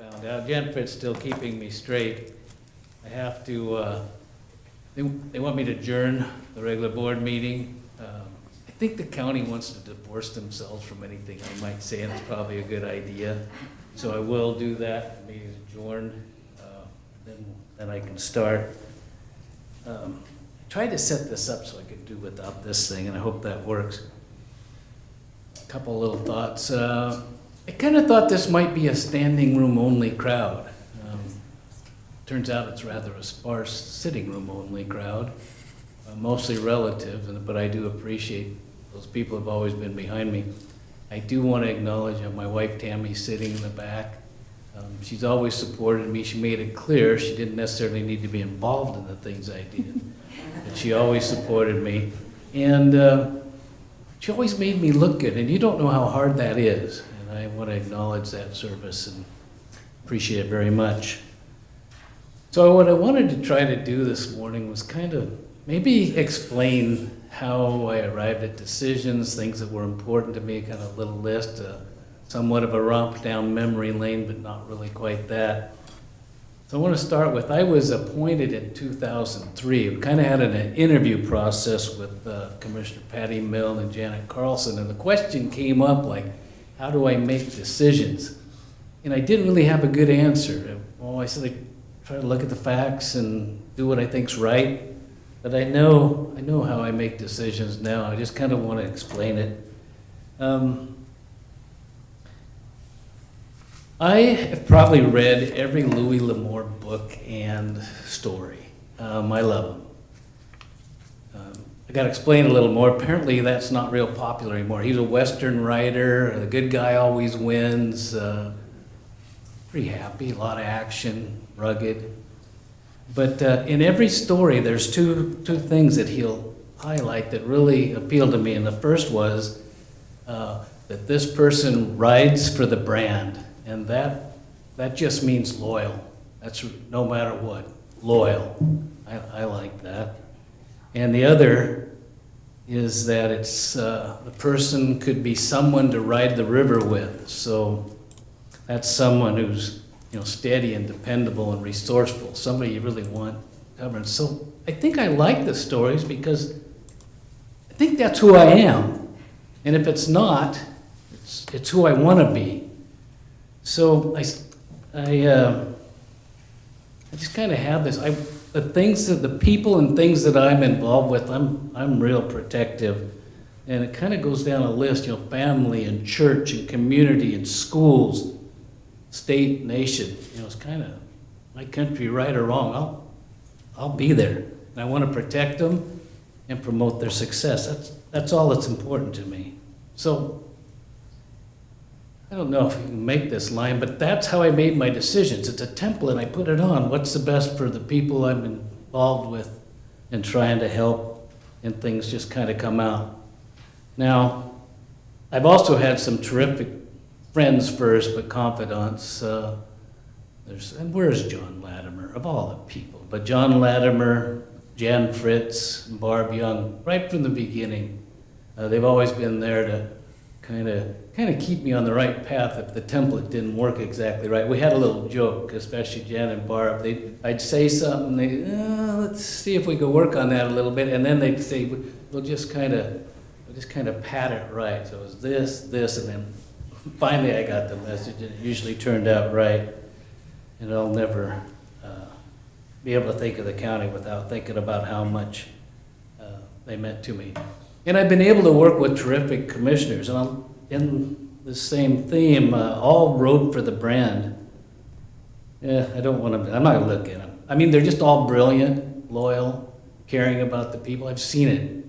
Speaker 1: found out. Jennifer's still keeping me straight. I have to, they want me to adjourn the regular board meeting. I think the county wants to divorce themselves from anything I might say, and it's probably a good idea. So I will do that, the meeting's adjourned, then I can start. I tried to set this up so I could do without this thing, and I hope that works. A couple little thoughts. I kind of thought this might be a standing room only crowd. Turns out it's rather a sparse sitting room only crowd, mostly relatives, but I do appreciate those people who have always been behind me. I do want to acknowledge my wife Tammy sitting in the back. She's always supported me. She made it clear she didn't necessarily need to be involved in the things I did, but she always supported me. And she always made me look good, and you don't know how hard that is. And I want to acknowledge that service and appreciate it very much. So what I wanted to try to do this morning was kind of maybe explain how I arrived at decisions, things that were important to me, kind of a little list, somewhat of a romp down memory lane, but not really quite that. So I want to start with, I was appointed in 2003. We kind of had an interview process with Commissioner Patty Mill and Janet Carlson, and the question came up like, how do I make decisions? And I didn't really have a good answer. Well, I said I try to look at the facts and do what I think's right. But I know how I make decisions now. I just kind of want to explain it. I have probably read every Louis L'Amour book and story. I love them. I got to explain a little more. Apparently that's not real popular anymore. He's a Western writer. The good guy always wins. Pretty happy, a lot of action, rugged. But in every story, there's two things that he'll highlight that really appealed to me. And the first was that this person rides for the brand. And that just means loyal. That's no matter what, loyal. I like that. And the other is that it's the person could be someone to ride the river with. So that's someone who's steady and dependable and resourceful, somebody you really want covering. So I think I like the stories because I think that's who I am. And if it's not, it's who I want to be. So I just kind of have this. The people and things that I'm involved with, I'm real protective. And it kind of goes down a list, family and church and community and schools, state, nation. It's kind of my country, right or wrong. I'll be there. And I want to protect them and promote their success. That's all that's important to me. So I don't know if you can make this line, but that's how I made my decisions. It's a template. I put it on. What's the best for the people I'm involved with and trying to help, and things just kind of come out. Now, I've also had some terrific friends first, but confidants. And where's John Latimer, of all the people? But John Latimer, Jan Fritz, and Barb Young, right from the beginning, they've always been there to kind of keep me on the right path if the template didn't work exactly right. We had a little joke, especially Jan and Barb. I'd say something, let's see if we could work on that a little bit, and then they'd say, we'll just kind of pat it right. So it was this, and then finally I got the message, and it usually turned out right. And I'll never be able to think of the county without thinking about how much they meant to me. And I've been able to work with terrific commissioners, and I'm in the same theme, all rode for the brand. Yeah, I don't want to, I'm not going to look at them. I mean, they're just all brilliant, loyal, caring about the people. I've seen it.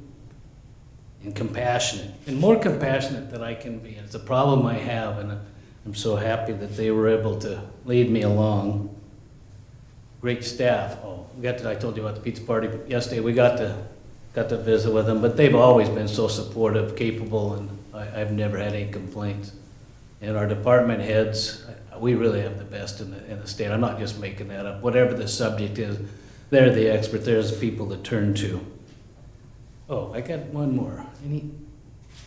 Speaker 1: And compassionate, and more compassionate than I can be. It's a problem I have, and I'm so happy that they were able to lead me along. Great staff. I told you about the pizza party yesterday. We got to visit with them, but they've always been so supportive, capable, and I've never had any complaints. And our department heads, we really have the best in the state. I'm not just making that up. Whatever the subject is, they're the expert. There's people to turn to. Oh, I got one more.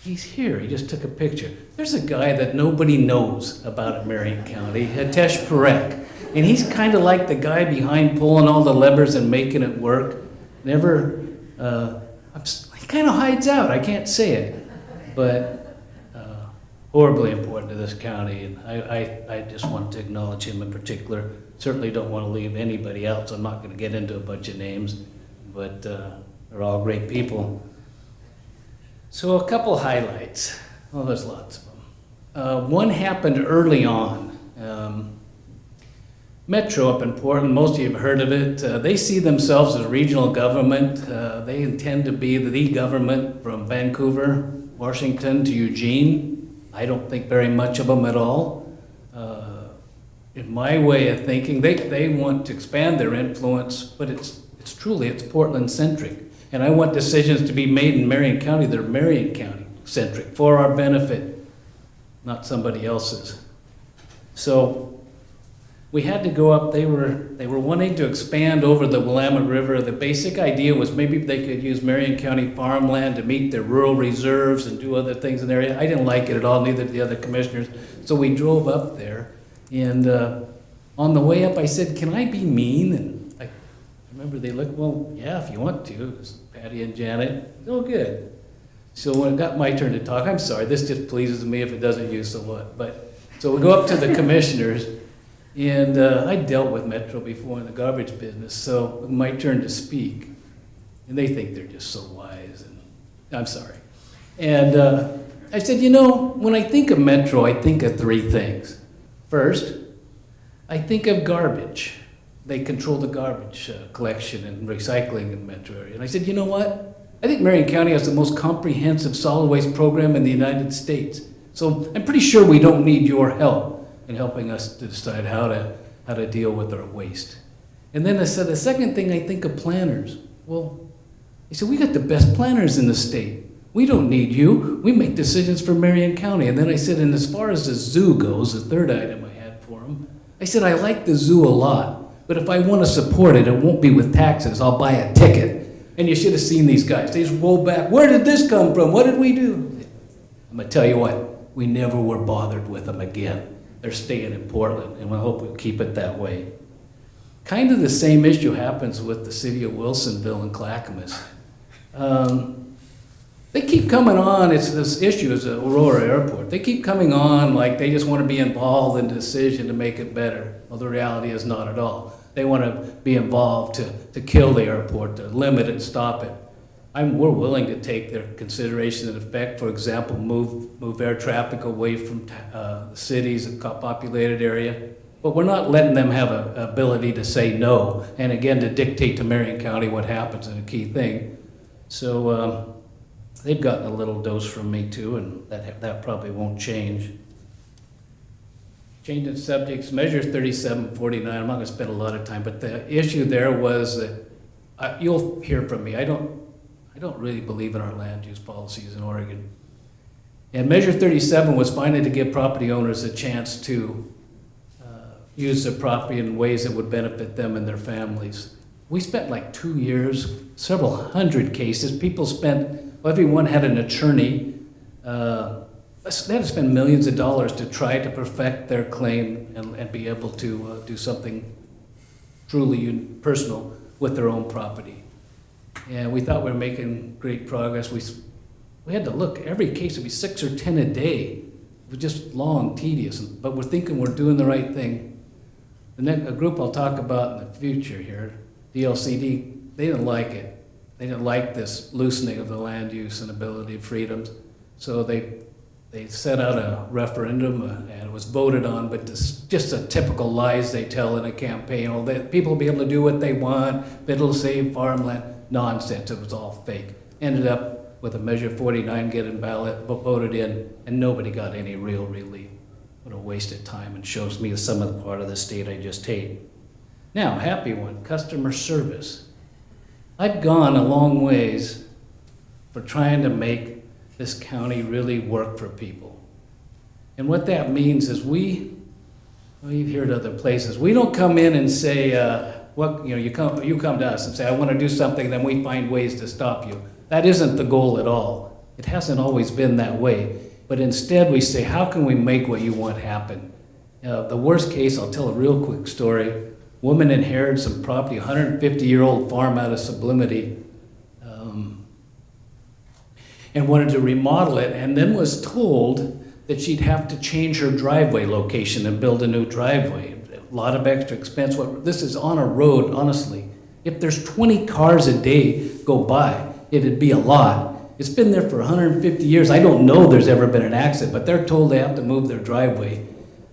Speaker 1: He's here, he just took a picture. There's a guy that nobody knows about in Marion County, Hitesh Parekh. And he's kind of like the guy behind pulling all the levers and making it work. Never, he kind of hides out, I can't say it. But horribly important to this county, and I just want to acknowledge him in particular. Certainly don't want to leave anybody else. I'm not going to get into a bunch of names, but they're all great people. So a couple highlights. Well, there's lots of them. One happened early on. Metro up in Portland, most of you have heard of it. They see themselves as a regional government. They intend to be the government from Vancouver, Washington to Eugene. I don't think very much of them at all. In my way of thinking, they want to expand their influence, but it's Portland-centric. And I want decisions to be made in Marion County that are Marion County-centric, for our benefit, not somebody else's. So we had to go up, they were wanting to expand over the Willamette River. The basic idea was maybe they could use Marion County farmland to meet their rural reserves and do other things in the area. I didn't like it at all, neither did the other commissioners. So we drove up there, and on the way up I said, can I be mean? And I remember they looked, well, yeah, if you want to. It was Patty and Janet. Oh, good. So when it got my turn to talk, I'm sorry, this just pleases me. If it doesn't, you so what. But so we go up to the commissioners. And I dealt with Metro before in the garbage business, so it was my turn to speak. And they think they're just so wise, and I'm sorry. And I said, you know, when I think of Metro, I think of three things. First, I think of garbage. They control the garbage collection and recycling in the Metro area. And I said, you know what? I think Marion County has the most comprehensive solid waste program in the United States. So I'm pretty sure we don't need your help in helping us to decide how to deal with our waste. And then I said, the second thing, I think of planners. Well, he said, we got the best planners in the state. We don't need you. We make decisions for Marion County. And then I said, and as far as the zoo goes, the third item I had for him, I said, I like the zoo a lot, but if I want to support it, it won't be with taxes. I'll buy a ticket. And you should have seen these guys. They just roll back. Where did this come from? What did we do? I'm going to tell you what, we never were bothered with them again. They're staying in Portland, and I hope we'll keep it that way. Kind of the same issue happens with the city of Wilsonville and Clackamas. They keep coming on, it's this issue is Aurora Airport. They keep coming on like they just want to be involved in the decision to make it better. Well, the reality is not at all. They want to be involved to kill the airport, to limit it, stop it. We're willing to take their consideration and effect, for example, move air traffic away from the cities and populated area. But we're not letting them have an ability to say no, and again, to dictate to Marion County what happens is a key thing. So they've gotten a little dose from me too, and that probably won't change. Changing subjects, Measure 3749, I'm not going to spend a lot of time, but the issue there was that you'll hear from me. I don't really believe in our land use policies in Oregon. And Measure 37 was finally to give property owners a chance to use their property in ways that would benefit them and their families. We spent like 2 years, several hundred cases. People everyone had an attorney. They had to spend millions of dollars to try to perfect their claim and be able to do something truly personal with their own property. And we thought we were making great progress. We had to look, every case would be 6 or 10 a day. It was just long, tedious, but we're thinking we're doing the right thing. A group I'll talk about in the future here, DLCD, they didn't like it. They didn't like this loosening of the land use and ability freedoms. So they set out a referendum and it was voted on, but just the typical lies they tell in a campaign. Oh, people will be able to do what they want, it'll save farmland. Nonsense, it was all fake. Ended up with a Measure 49 getting voted in, and nobody got any real relief. What a waste of time, and shows me some of the part of the state I just hate. Now, happy one, customer service. I've gone a long ways for trying to make this county really work for people. And what that means is you've heard other places, we don't come in and say, you come to us and say, I want to do something, then we find ways to stop you. That isn't the goal at all. It hasn't always been that way. But instead, we say, how can we make what you want happen? The worst case, I'll tell a real quick story. Woman inherited some property, 150-year-old farm out of Sublimity, and wanted to remodel it, and then was told that she'd have to change her driveway location and build a new driveway. A lot of extra expense. This is on a road, honestly. If there's 20 cars a day go by, it'd be a lot. It's been there for 150 years. I don't know there's ever been an accident, but they're told they have to move their driveway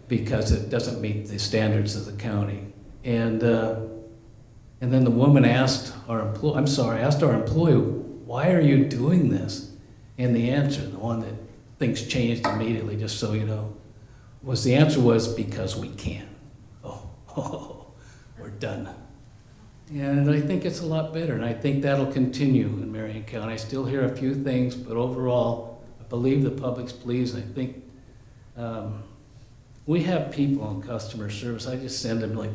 Speaker 1: because it doesn't meet the standards of the county. And then the woman asked our employee, why are you doing this? And the answer, the one that things changed immediately, just so you know, the answer was because we can. Oh, we're done. And I think it's a lot better, and I think that'll continue in Marion County. I still hear a few things, but overall, I believe the public's pleased. I think we have people on customer service. I just send them like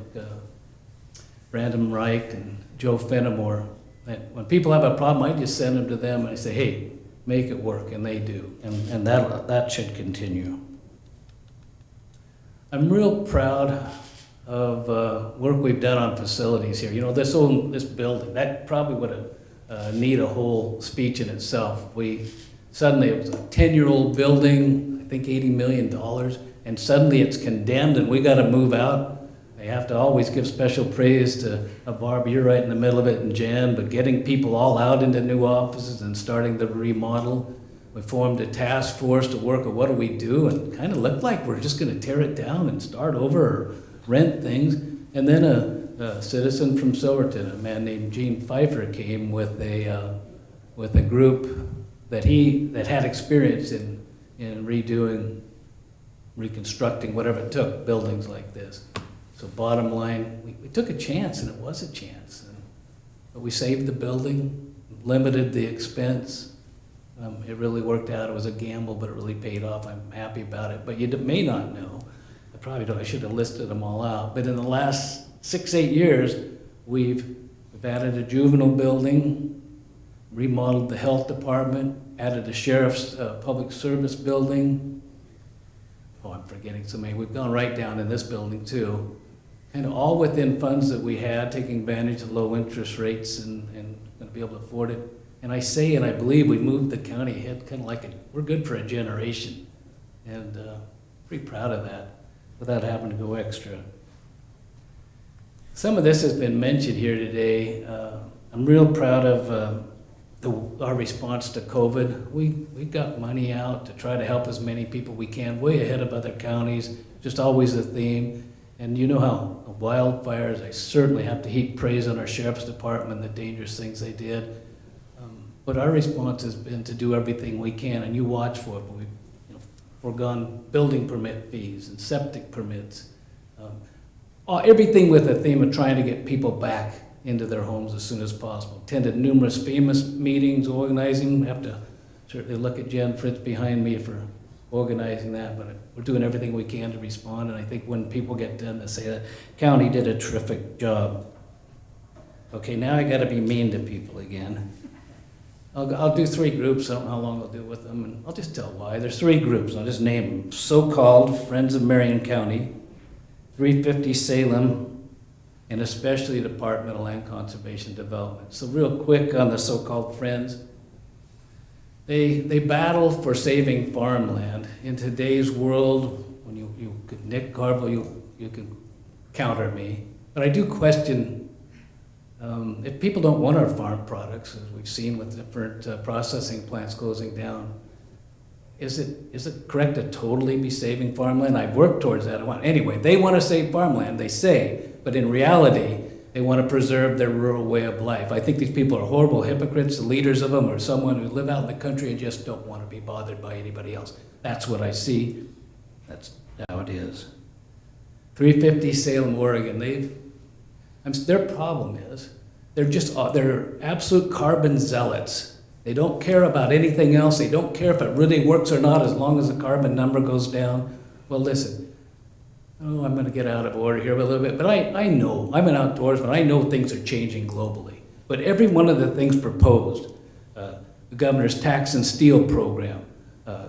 Speaker 1: Brandon Reich and Joe Fenimore. When people have a problem, I just send them to them and I say, hey, make it work, and they do, and that should continue. I'm real proud of work we've done on facilities here. You know, this building, that probably would have need a whole speech in itself. Suddenly it was a 10-year-old building, I think $80 million, and suddenly it's condemned and we got to move out. I have to always give special praise to Barb, you're right in the middle of it, and Jan, but getting people all out into new offices and starting the remodel. We formed a task force to work at what do we do, and kind of looked like we're just going to tear it down and start over or rent things. And then a citizen from Silverton, a man named Gene Pfeiffer, came with a group that had experience in redoing, reconstructing, whatever it took, buildings like this. So bottom line, we took a chance, and it was a chance. But we saved the building, limited the expense. It really worked out. It was a gamble, but it really paid off. I'm happy about it. But you may not know. I probably don't. I should have listed them all out. But in the last 6-8 years, we've added a juvenile building, remodeled the health department, added a sheriff's public service building. Oh, I'm forgetting so many. We've gone right down in this building too. Kind of all within funds that we had, taking advantage of low interest rates and going to be able to afford it. And I say, and I believe we moved the county ahead kind of like we're good for a generation. And pretty proud of that without having to go extra. Some of this has been mentioned here today. I'm real proud of our response to COVID. We got money out to try to help as many people we can, way ahead of other counties, just always a theme. And you know how wildfires, I certainly have to heap praise on our sheriff's department, the dangerous things they did. But our response has been to do everything we can, and you watch for it. But we've foregone building permit fees and septic permits. Everything with the theme of trying to get people back into their homes as soon as possible. Attended numerous FEMA meetings, organizing. We have to certainly look at Jen Fritz behind me for organizing that, but we're doing everything we can to respond, and I think when people get done, they say the county did a terrific job. Okay, now I gotta be mean to people again. I'll do 3 groups. I don't know how long I'll do with them, and I'll just tell why. There's 3 groups. I'll just name them. So-called Friends of Marion County, 350 Salem, and especially Department of Land Conservation Development. So real quick on the so-called Friends. They battle for saving farmland. In today's world, when Nick Carville, you can counter me, but I do question if people don't want our farm products, as we've seen with different processing plants closing down. Is it correct to totally be saving farmland? I've worked towards that. Anyway, they want to save farmland, they say, but in reality, they want to preserve their rural way of life. I think these people are horrible hypocrites. The leaders of them are someone who live out in the country and just don't want to be bothered by anybody else. That's what I see. That's how it is. 350 Salem, Oregon. Their problem is they're absolute carbon zealots. They don't care about anything else. They don't care if it really works or not as long as the carbon number goes down. Well, listen. Oh, I'm going to get out of order here a little bit, but I know, I'm an outdoorsman, I know things are changing globally. But every one of the things proposed, the governor's tax and steel program,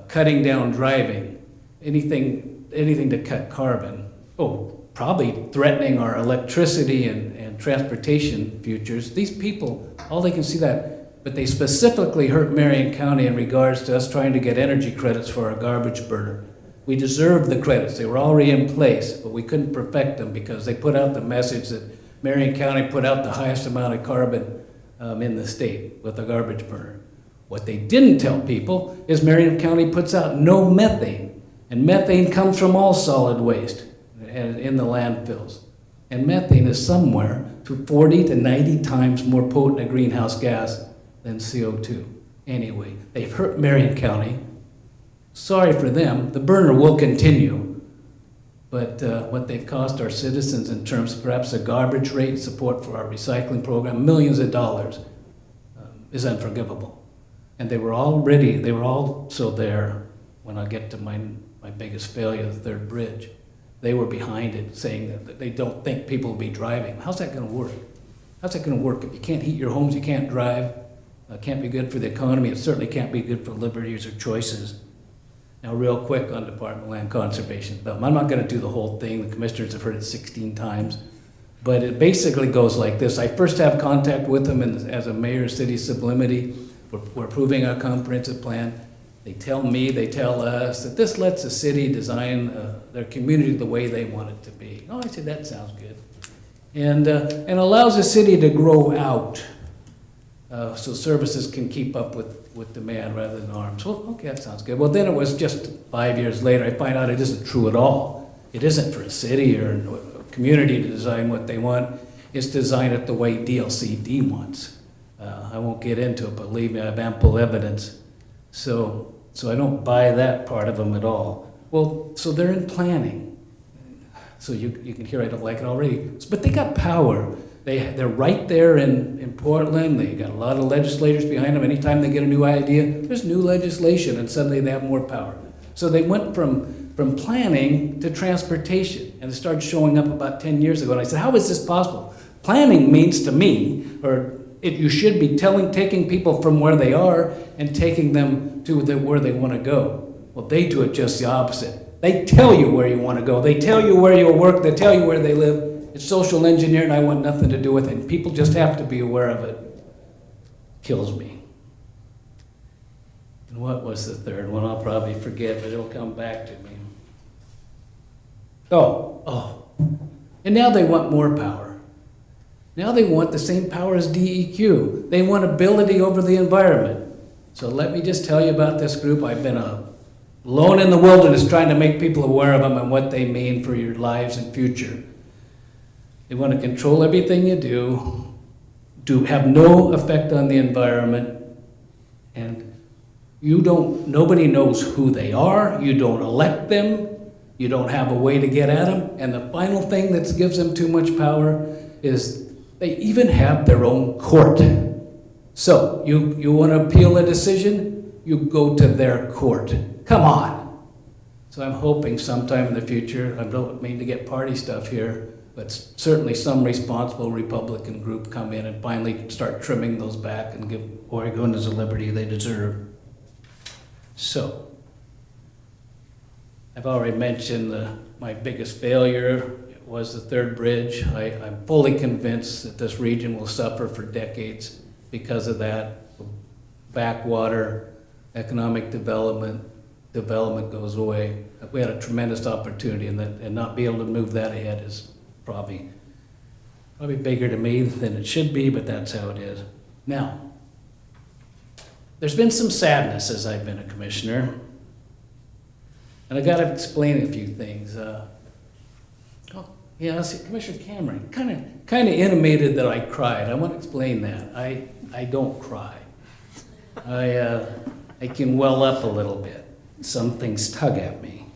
Speaker 1: cutting down driving, anything to cut carbon. Oh, probably threatening our electricity and transportation futures. These people, all they can see that, but they specifically hurt Marion County in regards to us trying to get energy credits for our garbage burner. We deserved the credits. They were already in place, but we couldn't perfect them because they put out the message that Marion County put out the highest amount of carbon in the state with the garbage burner. What they didn't tell people is Marion County puts out no methane, and methane comes from all solid waste and in the landfills. And methane is somewhere to 40 to 90 times more potent a greenhouse gas than CO2. Anyway, they've hurt Marion County. Sorry for them. The burner will continue. But what they've cost our citizens in terms of perhaps a garbage rate, support for our recycling program, millions of dollars, is unforgivable. And they were also there when I get to my biggest failure, the third bridge. They were behind it, saying that they don't think people will be driving. How's that going to work? How's that going to work? If you can't heat your homes, you can't drive. It can't be good for the economy. It certainly can't be good for liberties or choices. Now, real quick on Department of Land Conservation. I'm not going to do the whole thing. The commissioners have heard it 16 times. But it basically goes like this. I first have contact with them as a mayor, city sublimity. We're approving our comprehensive plan. They tell me, they tell us that this lets the city design their community the way they want it to be. Oh, I said, that sounds good. And allows the city to grow out so services can keep up with demand rather than arms. Well, okay, that sounds good. Well, then it was just 5 years later, I find out it isn't true at all. It isn't for a city or a community to design what they want. It's design it the way DLCD wants. I won't get into it, but believe me, I have ample evidence. So I don't buy that part of them at all. Well, so they're in planning. So you can hear I don't like it already. But they got power. They're right there in Portland. They got a lot of legislators behind them. Anytime they get a new idea, there's new legislation, and suddenly they have more power. So they went from planning to transportation, and it started showing up about 10 years ago. And I said, how is this possible? Planning means to me, you should be taking people from where they are and taking them to where they want to go. Well, they do it just the opposite. They tell you where you want to go. They tell you where you'll work. They tell you where they live. It's social engineering. I want nothing to do with it. And people just have to be aware of it. Kills me. And what was the third one? I'll probably forget, but it'll come back to me. Oh. And now they want more power. Now they want the same power as DEQ. They want ability over the environment. So let me just tell you about this group. I've been alone in the wilderness trying to make people aware of them and what they mean for your lives and future. They want to control everything you do, have no effect on the environment, and nobody knows who they are, you don't elect them, you don't have a way to get at them, and the final thing that gives them too much power is they even have their own court. So you want to appeal a decision, you go to their court. Come on. So I'm hoping sometime in the future, I don't mean to get party stuff here, but certainly some responsible Republican group come in and finally start trimming those back and give Oregonians the liberty they deserve. So, I've already mentioned my biggest failure was the third bridge. I'm fully convinced that this region will suffer for decades because of that. Backwater, economic development goes away. We had a tremendous opportunity, and not be able to move that ahead is probably bigger to me than it should be, but that's how it is. Now, there's been some sadness as I've been a commissioner, and I got to explain a few things. See, Commissioner Cameron kind of intimated that I cried. I want to explain that. I don't cry. I can well up a little bit. Some things tug at me.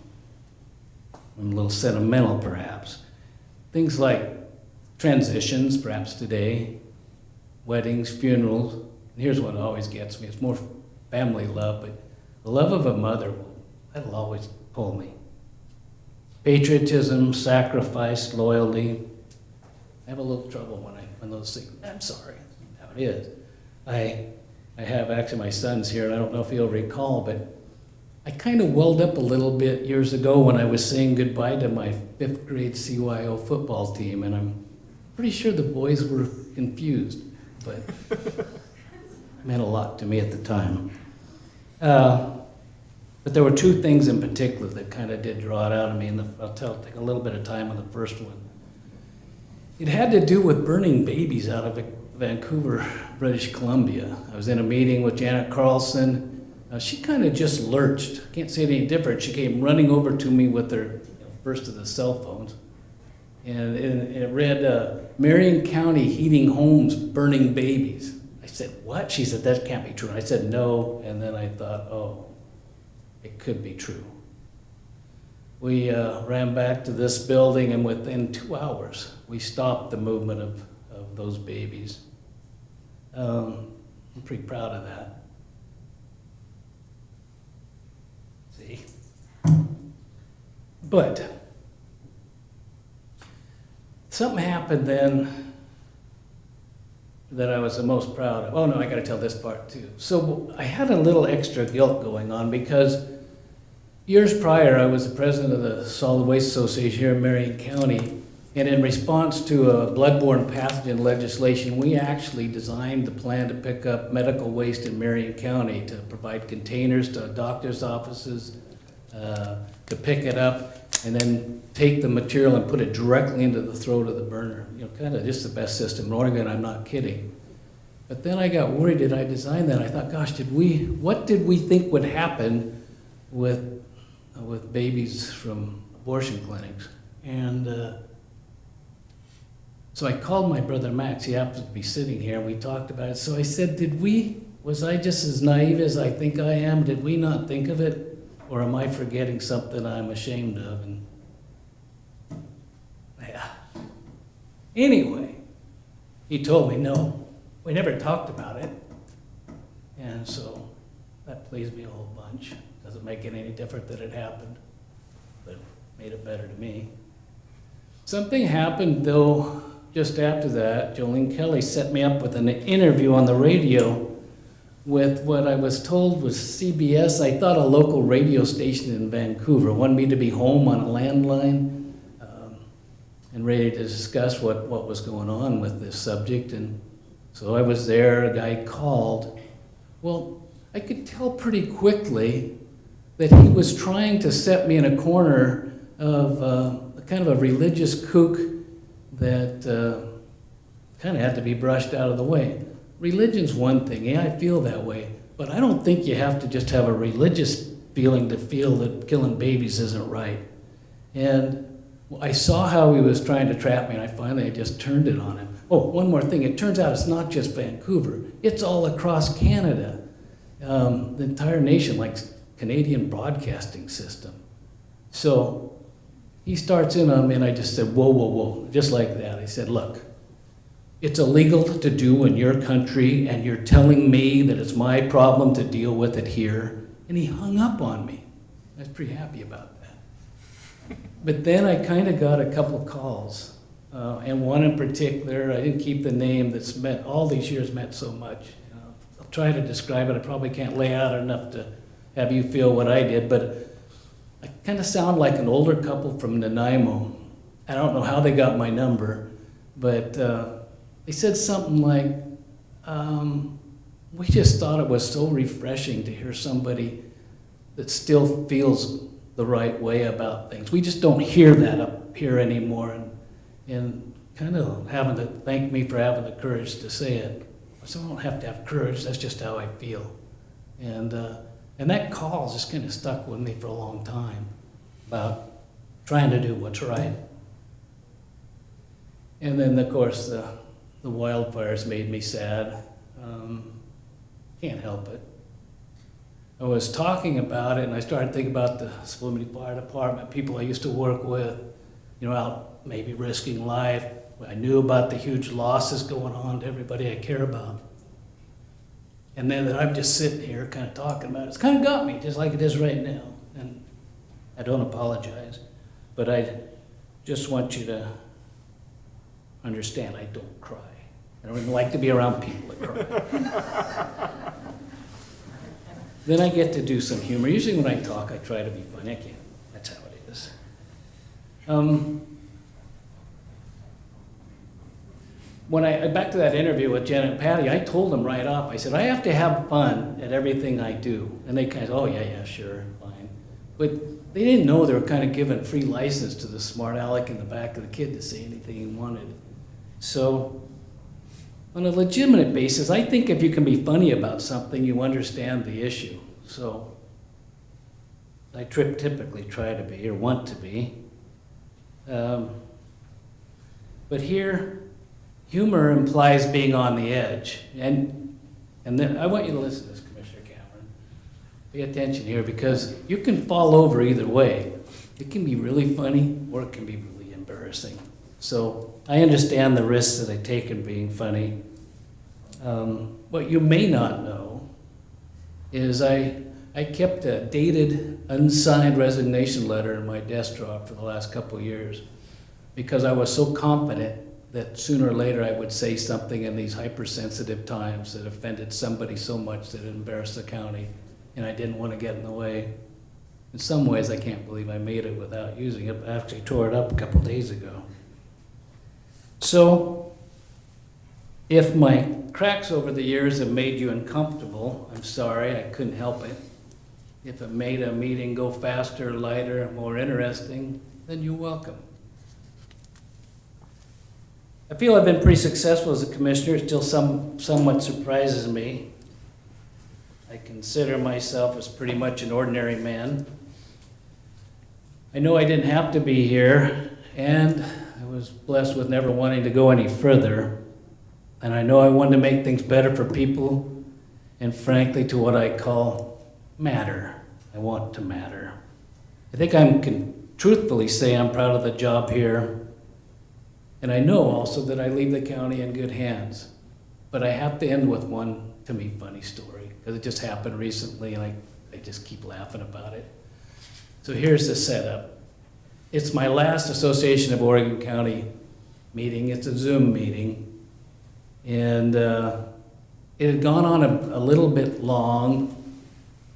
Speaker 1: I'm a little sentimental, perhaps. Things like transitions, perhaps today, weddings, funerals. And here's what always gets me. It's more family love, but the love of a mother, that'll always pull me. Patriotism, sacrifice, loyalty. I have a little trouble when those things, I'm sorry, that's how it is. I have, actually, my son's here, and I don't know if he'll recall, but I kind of welled up a little bit years ago when I was saying goodbye to my 5th grade CYO football team, and I'm pretty sure the boys were confused, but it meant a lot to me at the time. But there were 2 things in particular that kind of did draw it out of me, and I'll take a little bit of time on the first one. It had to do with burning babies out of Vancouver, British Columbia. I was in a meeting with Janet Carlson. She kind of just lurched. Can't say it any different. She came running over to me with her first of the cell phones. And it read, Marion County heating homes, burning babies. I said, what? She said, that can't be true. And I said, no. And then I thought, oh, it could be true. We ran back to this building, and within 2 hours, we stopped the movement of those babies. I'm pretty proud of that. See? But something happened then that I was the most proud of. Oh no, I gotta tell this part too. So I had a little extra guilt going on because years prior, I was the president of the Solid Waste Association here in Marion County, and in response to a bloodborne pathogen legislation, we actually designed the plan to pick up medical waste in Marion County, to provide containers to doctors' offices, to pick it up, and then take the material and put it directly into the throat of the burner. You know, kind of just the best system in Oregon, I'm not kidding. But then I got worried, did I design that? I thought, gosh, what did we think would happen with babies from abortion clinics? And so I called my brother Max. He happens to be sitting here, and we talked about it. So I said, was I just as naive as I think I am? Did we not think of it? Or am I forgetting something I'm ashamed of? And yeah. Anyway, he told me, no, we never talked about it. And so that pleased me a whole bunch. Doesn't make it any different that it happened, but made it better to me. Something happened, though, just after that. Jolene Kelly set me up with an interview on the radio with what I was told was CBS. I thought a local radio station in Vancouver wanted me to be home on a landline and ready to discuss what was going on with this subject. And so I was there, a guy called. Well, I could tell pretty quickly that he was trying to set me in a corner of kind of a religious kook that kind of had to be brushed out of the way. Religion's one thing, yeah, I feel that way, but I don't think you have to just have a religious feeling to feel that killing babies isn't right. And I saw how he was trying to trap me, and I finally just turned it on him. Oh, one more thing, it turns out it's not just Vancouver, it's all across Canada. The entire nation, like Canadian broadcasting system. So he starts in on me, and I just said, whoa, whoa, whoa, just like that. I said, look, it's illegal to do in your country, and you're telling me that it's my problem to deal with it here. And he hung up on me. I was pretty happy about that. But then I kind of got a couple of calls, and one in particular, I didn't keep the name, that's meant, all these years meant so much. I'll try to describe it. I probably can't lay out enough to have you feel what I did, but I kind of sound like an older couple from Nanaimo. I don't know how they got my number, but they said something like, we just thought it was so refreshing to hear somebody that still feels the right way about things. We just don't hear that up here anymore, and kind of having to thank me for having the courage to say it. So I don't have to have courage, that's just how I feel. And that call just kind of stuck with me for a long time about trying to do what's right. And then, of course, the wildfires made me sad. Can't help it. I was talking about it, and I started thinking about the Swimming Fire Department, people I used to work with, you know, out maybe risking life. I knew about the huge losses going on to everybody I care about. And then I'm just sitting here kind of talking about it. It's kind of got me, just like it is right now. And I don't apologize, but I just want you to understand I don't cry. I don't even like to be around people that cry. then I get to do some humor. Usually when I talk, I try to be funny. I can't. That's how it is. When back to that interview with Janet and Patty, I told them right off, I said, I have to have fun at everything I do. And they kind of, oh, yeah, sure, fine. But they didn't know they were kind of giving free license to the smart aleck in the back of the kid to say anything he wanted. So, on a legitimate basis, I think if you can be funny about something, you understand the issue. So, I typically try to be, or want to be. But here, humor implies being on the edge. And then I want you to listen to this, Commissioner Cameron. Pay attention here, because you can fall over either way. It can be really funny, or it can be really embarrassing. So I understand the risks that I take in being funny. What you may not know is I kept a dated, unsigned resignation letter in my desk drawer for the last couple of years, because I was so confident that sooner or later I would say something in these hypersensitive times that offended somebody so much that it embarrassed the county, and I didn't want to get in the way. In some ways, I can't believe I made it without using it. I actually tore it up a couple days ago. So, if my cracks over the years have made you uncomfortable, I'm sorry, I couldn't help it. If it made a meeting go faster, lighter, more interesting, then you're welcome. I feel I've been pretty successful as a commissioner. It still somewhat surprises me. I consider myself as pretty much an ordinary man. I know I didn't have to be here, and I was blessed with never wanting to go any further. And I know I wanted to make things better for people, and frankly, to what I call matter. I want to matter. I think I can truthfully say I'm proud of the job here. And I know also that I leave the county in good hands. But I have to end with one, to me, funny story, because it just happened recently, and I just keep laughing about it. So here's the setup. It's my last Association of Oregon County meeting. It's a Zoom meeting. And it had gone on a little bit long,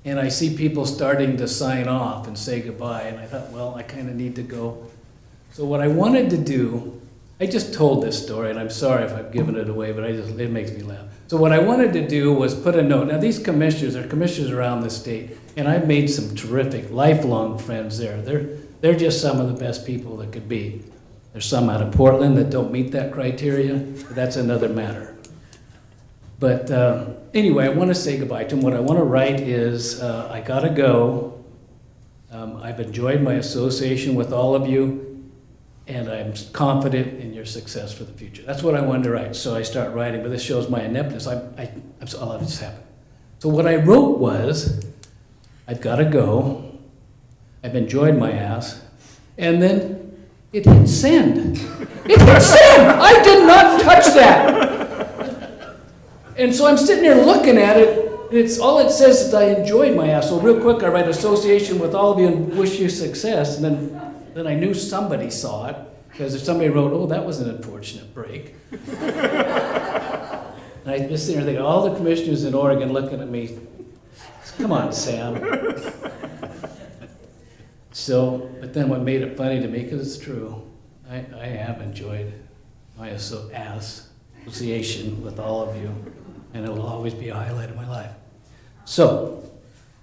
Speaker 1: and I see people starting to sign off and say goodbye, and I thought, well, I kind of need to go. So what I wanted to do, I just told this story, and I'm sorry if I've given it away, but it makes me laugh. So what I wanted to do was put a note. Now, these commissioners are commissioners around the state, and I've made some terrific lifelong friends there. They're just some of the best people that could be. There's some out of Portland that don't meet that criteria, but that's another matter. But anyway, I want to say goodbye to them. What I want to write is, I gotta go. I've enjoyed my association with all of you, and I'm confident in your success for the future. That's what I wanted to write. So I start writing, but this shows my ineptness. I'm so, I'll let this happen. So what I wrote was, I've got to go. I've enjoyed my ass. And then it hit send. It hit send! I did not touch that! And so I'm sitting there looking at it, and all it says is I enjoyed my ass. So real quick, I write association with all of you and wish you success. And then I knew somebody saw it, because if somebody wrote, oh, that was an unfortunate break. And I just sit there thinking, all the commissioners in Oregon looking at me, come on, Sam. So, but then what made it funny to me, because it's true, I have enjoyed my association with all of you, and it'll always be a highlight of my life. So,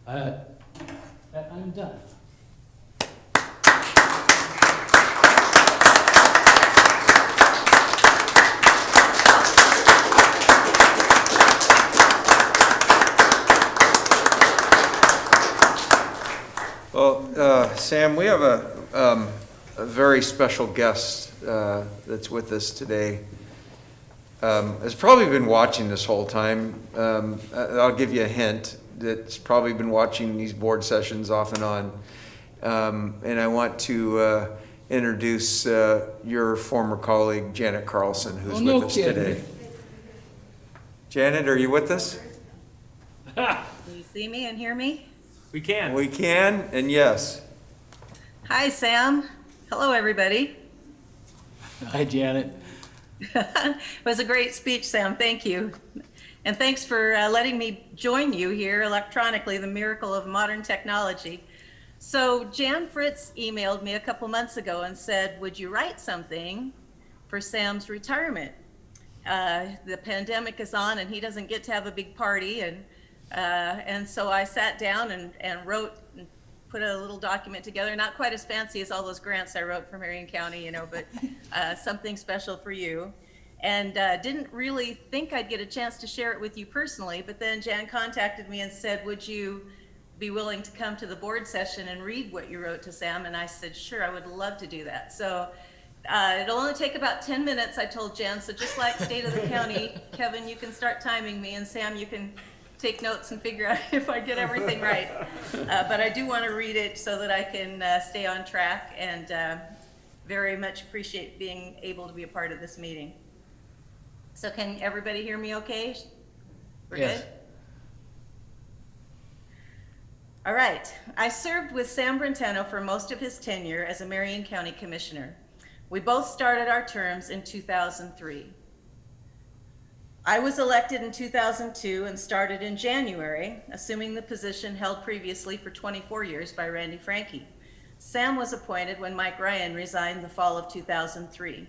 Speaker 1: I'm done.
Speaker 4: Well, Sam, we have a very special guest that's with us today. Has probably been watching this whole time. I'll give you a hint. That's probably been watching these board sessions off and on. And I want to introduce your former colleague, Janet Carlson, who's with us today. Janet, are you with us?
Speaker 9: Can you see me and hear me?
Speaker 5: We can.
Speaker 4: We can, and yes.
Speaker 9: Hi, Sam. Hello, everybody.
Speaker 1: Hi, Janet.
Speaker 9: It was a great speech, Sam. Thank you. And thanks for letting me join you here electronically, the miracle of modern technology. So Jan Fritz emailed me a couple months ago and said, would you write something for Sam's retirement? The pandemic is on and he doesn't get to have a big party. And so I sat down and wrote and put a little document together, not quite as fancy as all those grants I wrote for Marion County, but something special for you. And didn't really think I'd get a chance to share it with you personally, but then Jan contacted me and said, would you be willing to come to the board session and read what you wrote to Sam? And I said, sure, I would love to do that. So it'll only take about 10 minutes, I told Jan, so just like State of the County, Kevin, you can start timing me, and Sam, you can take notes and figure out if I get everything right. But I do want to read it so that I can stay on track, and very much appreciate being able to be a part of this meeting. So can everybody hear me okay? We're
Speaker 1: Yes.
Speaker 9: good? All right. I served with Sam Brentano for most of his tenure as a Marion County Commissioner. We both started our terms in 2003. I was elected in 2002 and started in January, assuming the position held previously for 24 years by Randy Franke. Sam was appointed when Mike Ryan resigned the fall of 2003.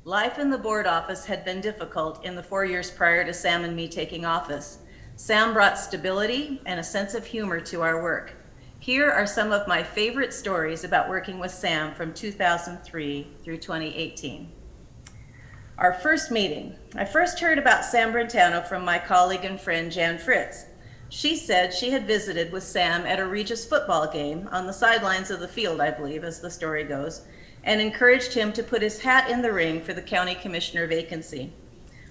Speaker 9: Life in the board office had been difficult in the 4 years prior to Sam and me taking office. Sam brought stability and a sense of humor to our work. Here are some of my favorite stories about working with Sam from 2003 through 2018. Our first meeting. I first heard about Sam Brentano from my colleague and friend Jan Fritz. She said she had visited with Sam at a Regis football game on the sidelines of the field, I believe, as the story goes, and encouraged him to put his hat in the ring for the county commissioner vacancy.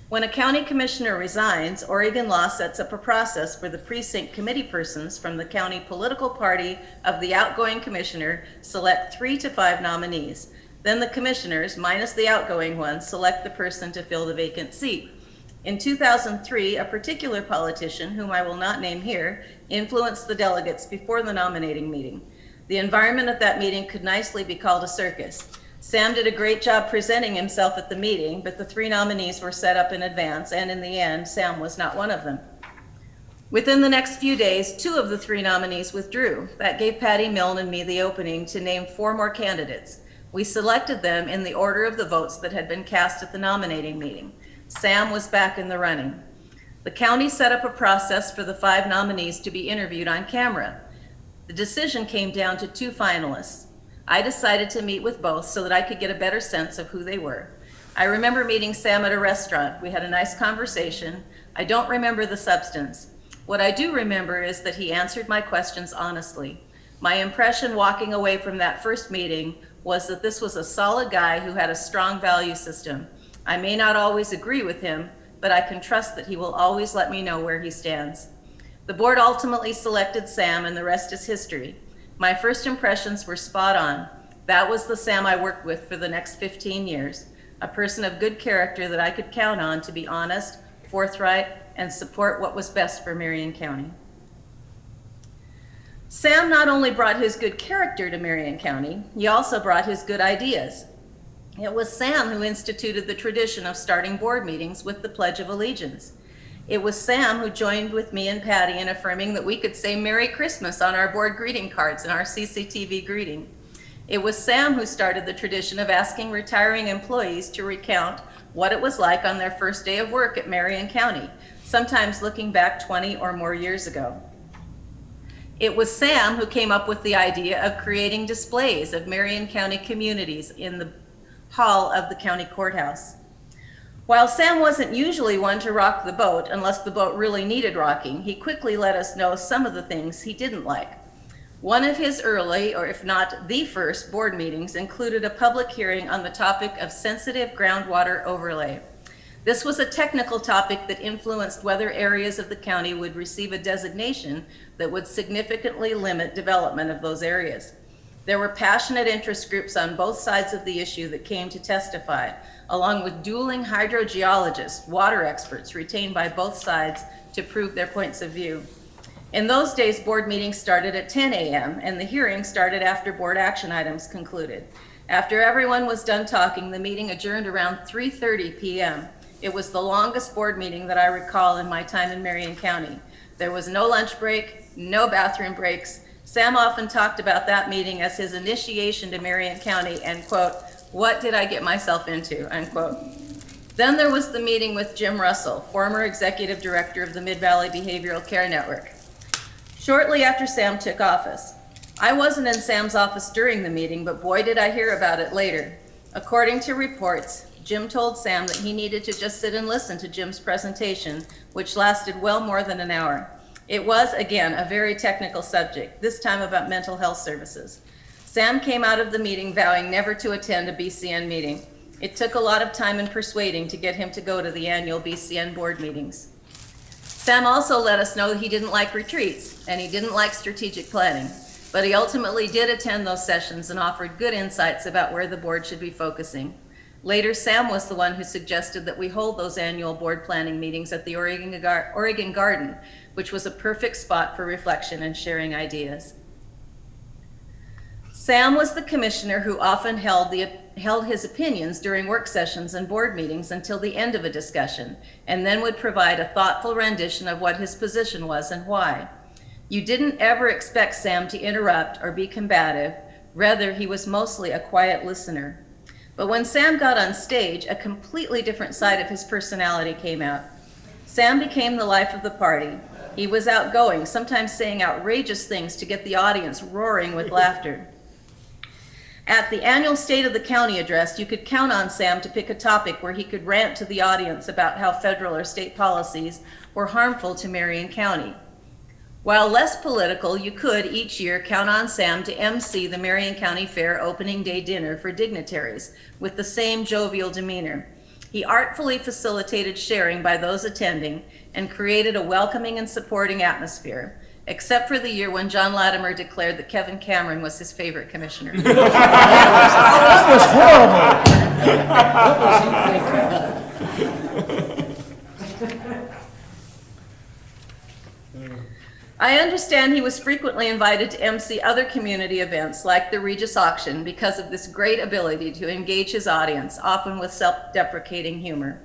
Speaker 9: When a county commissioner resigns, Oregon law sets up a process where the precinct committee persons from the county political party of the outgoing commissioner select 3 to 5 nominees. Then the commissioners, minus the outgoing ones, select the person to fill the vacant seat. In 2003, a particular politician, whom I will not name here, influenced the delegates before the nominating meeting. The environment at that meeting could nicely be called a circus. Sam did a great job presenting himself at the meeting, but the 3 nominees were set up in advance, and in the end, Sam was not one of them. Within the next few days, 2 of the 3 nominees withdrew. That gave Patty Milne and me the opening to name 4 more candidates. We selected them in the order of the votes that had been cast at the nominating meeting. Sam was back in the running. The county set up a process for the 5 nominees to be interviewed on camera. The decision came down to 2 finalists. I decided to meet with both so that I could get a better sense of who they were. I remember meeting Sam at a restaurant. We had a nice conversation. I don't remember the substance. What I do remember is that he answered my questions honestly. My impression walking away from that first meeting was that this was a solid guy who had a strong value system. I may not always agree with him, but I can trust that he will always let me know where he stands. The board ultimately selected Sam, and the rest is history. My first impressions were spot on. That was the Sam I worked with for the next 15 years, a person of good character that I could count on to be honest, forthright, and support what was best for Marion County. Sam not only brought his good character to Marion County, he also brought his good ideas. It was Sam who instituted the tradition of starting board meetings with the Pledge of Allegiance. It was Sam who joined with me and Patty in affirming that we could say Merry Christmas on our board greeting cards and our CCTV greeting. It was Sam who started the tradition of asking retiring employees to recount what it was like on their first day of work at Marion County, sometimes looking back 20 or more years ago. It was Sam who came up with the idea of creating displays of Marion County communities in the hall of the county courthouse. While Sam wasn't usually one to rock the boat unless the boat really needed rocking, he quickly let us know some of the things he didn't like. One of his early, or if not the first, board meetings included a public hearing on the topic of sensitive groundwater overlay. This was a technical topic that influenced whether areas of the county would receive a designation that would significantly limit development of those areas. There were passionate interest groups on both sides of the issue that came to testify, along with dueling hydrogeologists, water experts retained by both sides to prove their points of view. In those days, board meetings started at 10 a.m. and the hearing started after board action items concluded. After everyone was done talking, the meeting adjourned around 3:30 p.m. It was the longest board meeting that I recall in my time in Marion County. There was no lunch break, no bathroom breaks. Sam often talked about that meeting as his initiation to Marion County and, quote, "What did I get myself into?" unquote. Then there was the meeting with Jim Russell, former executive director of the Mid-Valley Behavioral Care Network. Shortly after Sam took office, I wasn't in Sam's office during the meeting, but boy did I hear about it later. According to reports, Jim told Sam that he needed to just sit and listen to Jim's presentation, which lasted well more than an hour. It was, again, a very technical subject, this time about mental health services. Sam came out of the meeting vowing never to attend a BCN meeting. It took a lot of time and persuading to get him to go to the annual BCN board meetings. Sam also let us know that he didn't like retreats and he didn't like strategic planning, but he ultimately did attend those sessions and offered good insights about where the board should be focusing. Later, Sam was the one who suggested that we hold those annual board planning meetings at the Oregon Garden, which was a perfect spot for reflection and sharing ideas. Sam was the commissioner who often held his opinions during work sessions and board meetings until the end of a discussion, and then would provide a thoughtful rendition of what his position was and why. You didn't ever expect Sam to interrupt or be combative. Rather, he was mostly a quiet listener. But when Sam got on stage, a completely different side of his personality came out. Sam became the life of the party. He was outgoing, sometimes saying outrageous things to get the audience roaring with laughter. At the annual State of the County address, you could count on Sam to pick a topic where he could rant to the audience about how federal or state policies were harmful to Marion County. While less political, you could each year count on Sam to MC the Marion County Fair opening day dinner for dignitaries with the same jovial demeanor. He artfully facilitated sharing by those attending and created a welcoming and supporting atmosphere, except for the year when John Latimer declared that Kevin Cameron was his favorite commissioner.
Speaker 1: That was horrible. What was he thinking?
Speaker 9: I understand he was frequently invited to MC other community events like the Regis Auction because of this great ability to engage his audience, often with self-deprecating humor.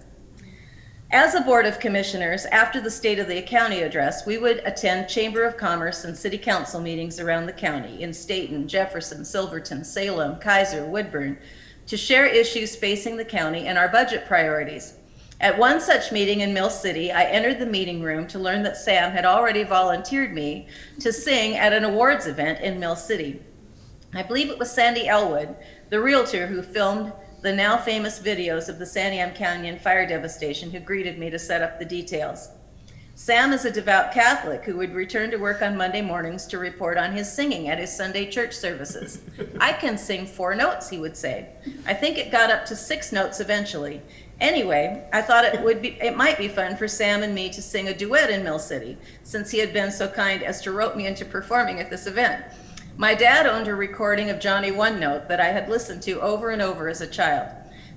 Speaker 9: As a Board of Commissioners, after the State of the County address, we would attend Chamber of Commerce and City Council meetings around the county in Staten, Jefferson, Silverton, Salem, Kaiser, Woodburn, to share issues facing the county and our budget priorities. At one such meeting in Mill City, I entered the meeting room to learn that Sam had already volunteered me to sing at an awards event in Mill City. I believe it was Sandy Elwood, the realtor who filmed the now famous videos of the Santiam Canyon fire devastation, who greeted me to set up the details. Sam is a devout Catholic who would return to work on Monday mornings to report on his singing at his Sunday church services. "I can sing 4 notes, he would say. I think it got up to 6 notes eventually. Anyway, I thought it might be fun for Sam and me to sing a duet in Mill City, since he had been so kind as to rope me into performing at this event. My dad owned a recording of Johnny One Note that I had listened to over and over as a child.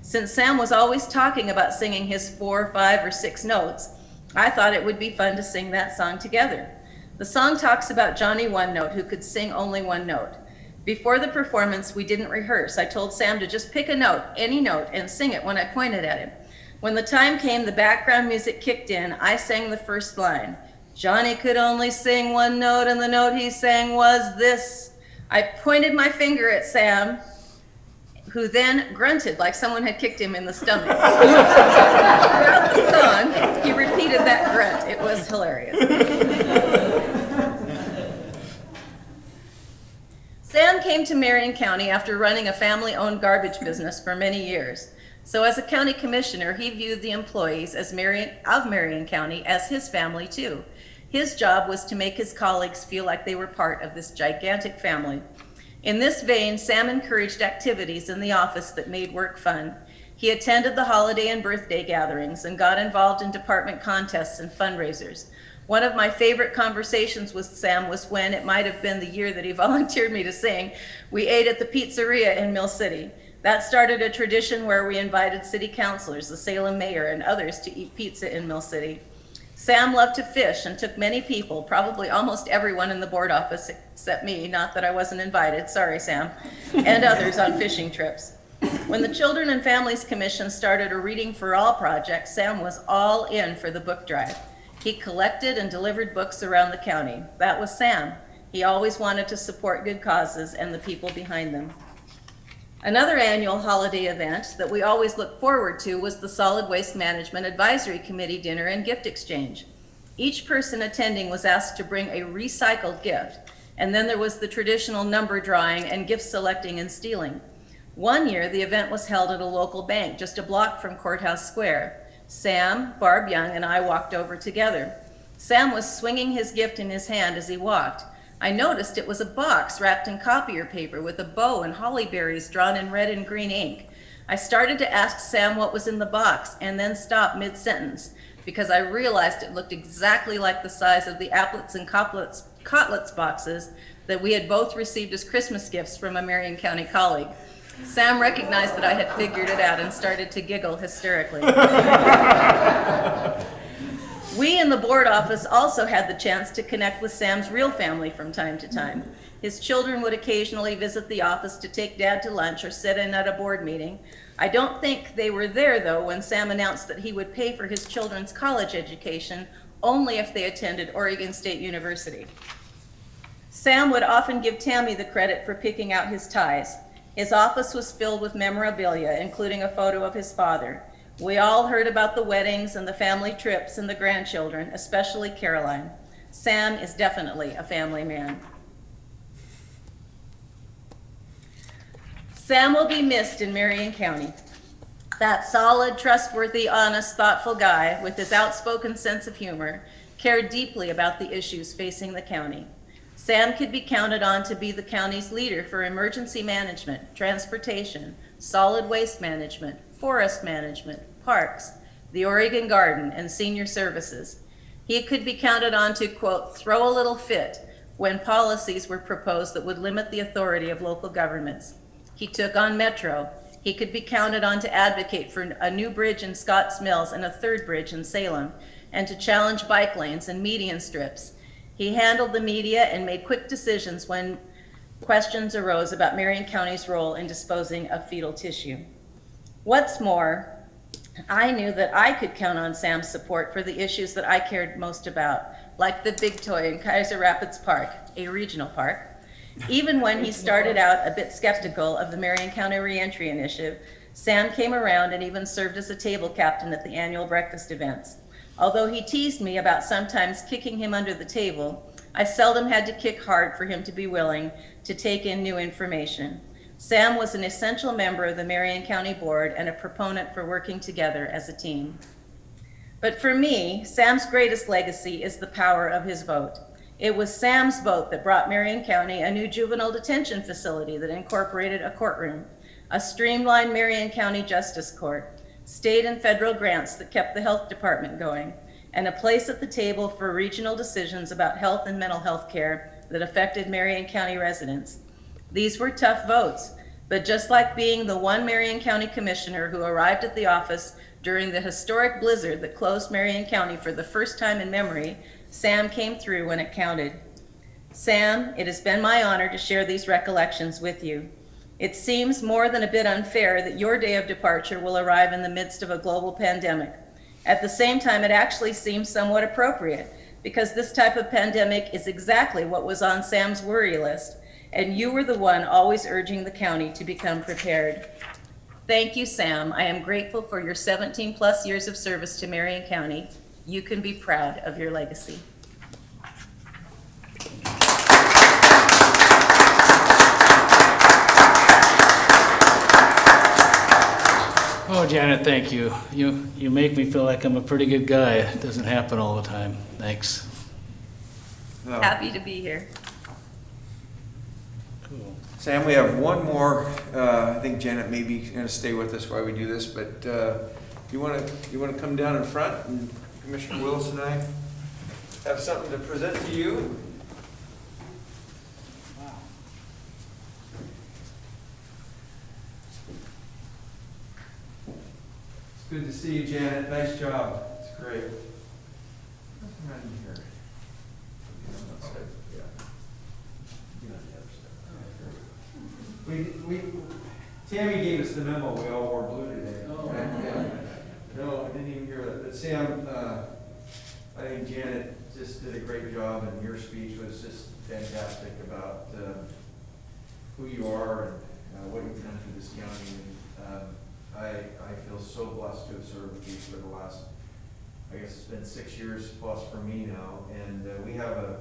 Speaker 9: Since Sam was always talking about singing his 4, 5, or 6 notes, I thought it would be fun to sing that song together. The song talks about Johnny One Note, who could sing only one note. Before the performance, we didn't rehearse. I told Sam to just pick a note, any note, and sing it when I pointed at him. When the time came, the background music kicked in. I sang the first line. Johnny could only sing one note, and the note he sang was this. I pointed my finger at Sam, who then grunted like someone had kicked him in the stomach. Throughout the song, he repeated that grunt. It was hilarious. Sam came to Marion County after running a family-owned garbage business for many years. So as a county commissioner, he viewed the employees of Marion County as his family too. His job was to make his colleagues feel like they were part of this gigantic family. In this vein, Sam encouraged activities in the office that made work fun. He attended the holiday and birthday gatherings and got involved in department contests and fundraisers. One of my favorite conversations with Sam was when, it might have been the year that he volunteered me to sing, we ate at the pizzeria in Mill City. That started a tradition where we invited city councilors, the Salem mayor, and others to eat pizza in Mill City. Sam loved to fish and took many people, probably almost everyone in the board office except me, not that I wasn't invited, sorry Sam, and others on fishing trips. When the Children and Families Commission started a Reading for All project, Sam was all in for the book drive. He collected and delivered books around the county. That was Sam. He always wanted to support good causes and the people behind them. Another annual holiday event that we always look forward to was the Solid Waste Management Advisory Committee dinner and gift exchange. Each person attending was asked to bring a recycled gift, and then there was the traditional number drawing and gift selecting and stealing. One year, the event was held at a local bank just a block from Courthouse Square. Sam, Barb Young, and I walked over together. Sam was swinging his gift in his hand as he walked. I noticed it was a box wrapped in copier paper with a bow and holly berries drawn in red and green ink. I started to ask Sam what was in the box and then stopped mid-sentence because I realized it looked exactly like the size of the applets and cotlets boxes that we had both received as Christmas gifts from a Marion County colleague. Sam recognized that I had figured it out and started to giggle hysterically. We in the board office also had the chance to connect with Sam's real family from time to time. His children would occasionally visit the office to take Dad to lunch or sit in at a board meeting. I don't think they were there, though, when Sam announced that he would pay for his children's college education only if they attended Oregon State University. Sam would often give Tammy the credit for picking out his ties. His office was filled with memorabilia, including a photo of his father. We all heard about the weddings and the family trips and the grandchildren, especially Caroline. Sam is definitely a family man. Sam will be missed in Marion County. That solid, trustworthy, honest, thoughtful guy with his outspoken sense of humor cared deeply about the issues facing the county. Sam could be counted on to be the county's leader for emergency management, transportation, solid waste management, forest management, parks, the Oregon Garden, and senior services. He could be counted on to, quote, throw a little fit when policies were proposed that would limit the authority of local governments. He took on Metro. He could be counted on to advocate for a new bridge in Scotts Mills and a third bridge in Salem, and to challenge bike lanes and median strips. He handled the media and made quick decisions when questions arose about Marion County's role in disposing of fetal tissue. What's more, I knew that I could count on Sam's support for the issues that I cared most about, like the big toy in Kaiser Rapids Park, a regional park. Even when he started out a bit skeptical of the Marion County Reentry Initiative, Sam came around and even served as a table captain at the annual breakfast events. Although he teased me about sometimes kicking him under the table, I seldom had to kick hard for him to be willing to take in new information. Sam was an essential member of the Marion County Board and a proponent for working together as a team. But for me, Sam's greatest legacy is the power of his vote. It was Sam's vote that brought Marion County a new juvenile detention facility that incorporated a courtroom, a streamlined Marion County Justice Court, state and federal grants that kept the health department going, and a place at the table for regional decisions about health and mental health care that affected Marion County residents. These were tough votes, but just like being the one Marion County commissioner who arrived at the office during the historic blizzard that closed Marion County for the first time in memory, Sam came through when it counted. Sam, it has been my honor to share these recollections with you. It seems more than a bit unfair that your day of departure will arrive in the midst of a global pandemic. At the same time, it actually seems somewhat appropriate because this type of pandemic is exactly what was on Sam's worry list, and you were the one always urging the county to become prepared. Thank you, Sam. I am grateful for your 17+ years of service to Marion County. You can be proud of your legacy.
Speaker 1: Oh, Janet, thank you. You make me feel like I'm a pretty good guy. It doesn't happen all the time. Thanks.
Speaker 4: No.
Speaker 9: Happy to be here.
Speaker 1: Cool.
Speaker 4: Sam, we have one more. I think Janet may be going to stay with us while we do this, but you want to come down in front, and Commissioner Willis and I have something to present to you. It's good to see you, Janet. Nice job. It's great. Nothing around here. Get on that side. Yeah. Get on the other side. We Tammy gave us the memo, we all wore blue today.
Speaker 1: Oh.
Speaker 4: Yeah. No, I didn't even hear that. But Sam, I think Janet just did a great job, and your speech was just fantastic about who you are and what you've done for this county. And I feel so blessed to have served with you for the last, I guess it's been 6 years plus for me now. And we have a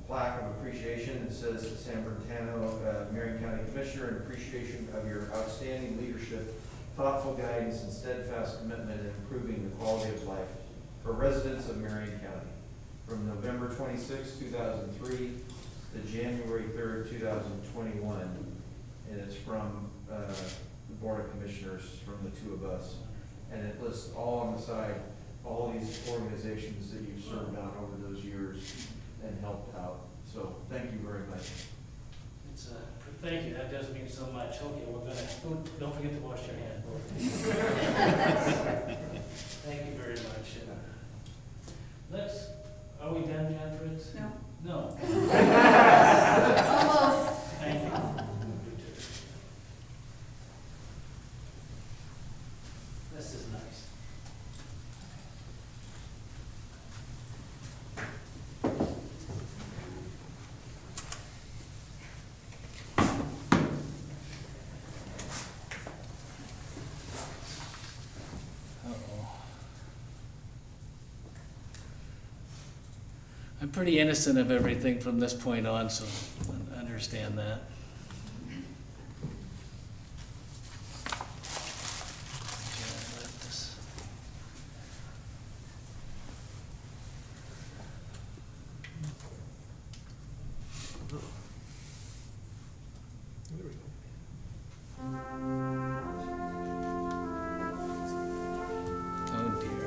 Speaker 4: plaque of appreciation that says to San Bernardino, Marion County Commissioner, in appreciation of your outstanding leadership, thoughtful guidance, and steadfast commitment in improving the quality of life for residents of Marion County. From November 26, 2003 to January 3rd, 2021. And it's from the Board of Commissioners, from the two of us. And it lists all on the side, all these organizations that you've served on over those years and helped out. So thank you very much.
Speaker 1: It's thank you, that does mean so much. Okay, we're gonna, don't forget to wash your hands. Thank you very much. Are we done, Jan Fritz?
Speaker 7: No.
Speaker 1: No.
Speaker 7: Almost.
Speaker 1: Thank you. This is nice. I'm pretty innocent of everything from this point on, so I understand that. Oh dear.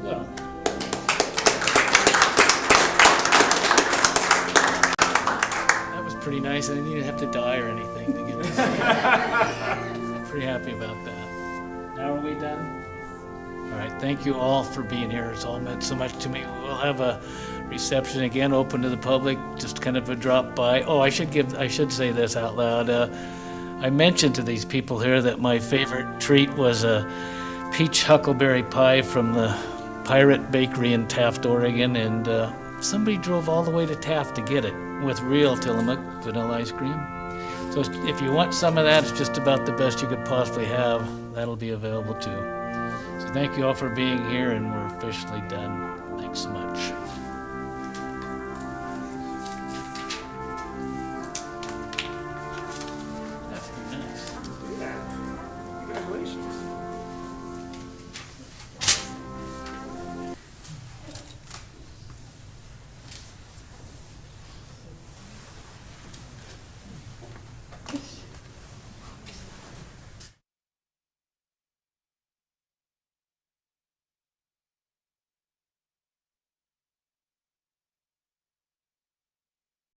Speaker 1: Well. That was pretty nice. I didn't even have to die or anything to get this. Pretty happy about that. Now are we done? All right, thank you all for being here. It's all meant so much to me. We'll have a reception again, open to the public, just kind of a drop by. Oh, I should say this out loud. I mentioned to these people here that my favorite treat was a peach huckleberry pie from the Pirate Bakery in Taft, Oregon, and somebody drove all the way to Taft to get it with real Tillamook vanilla ice cream. So if you want some of that, it's just about the best you could possibly have. That'll be available too. So thank you all for being here, and we're officially done. Thanks so much.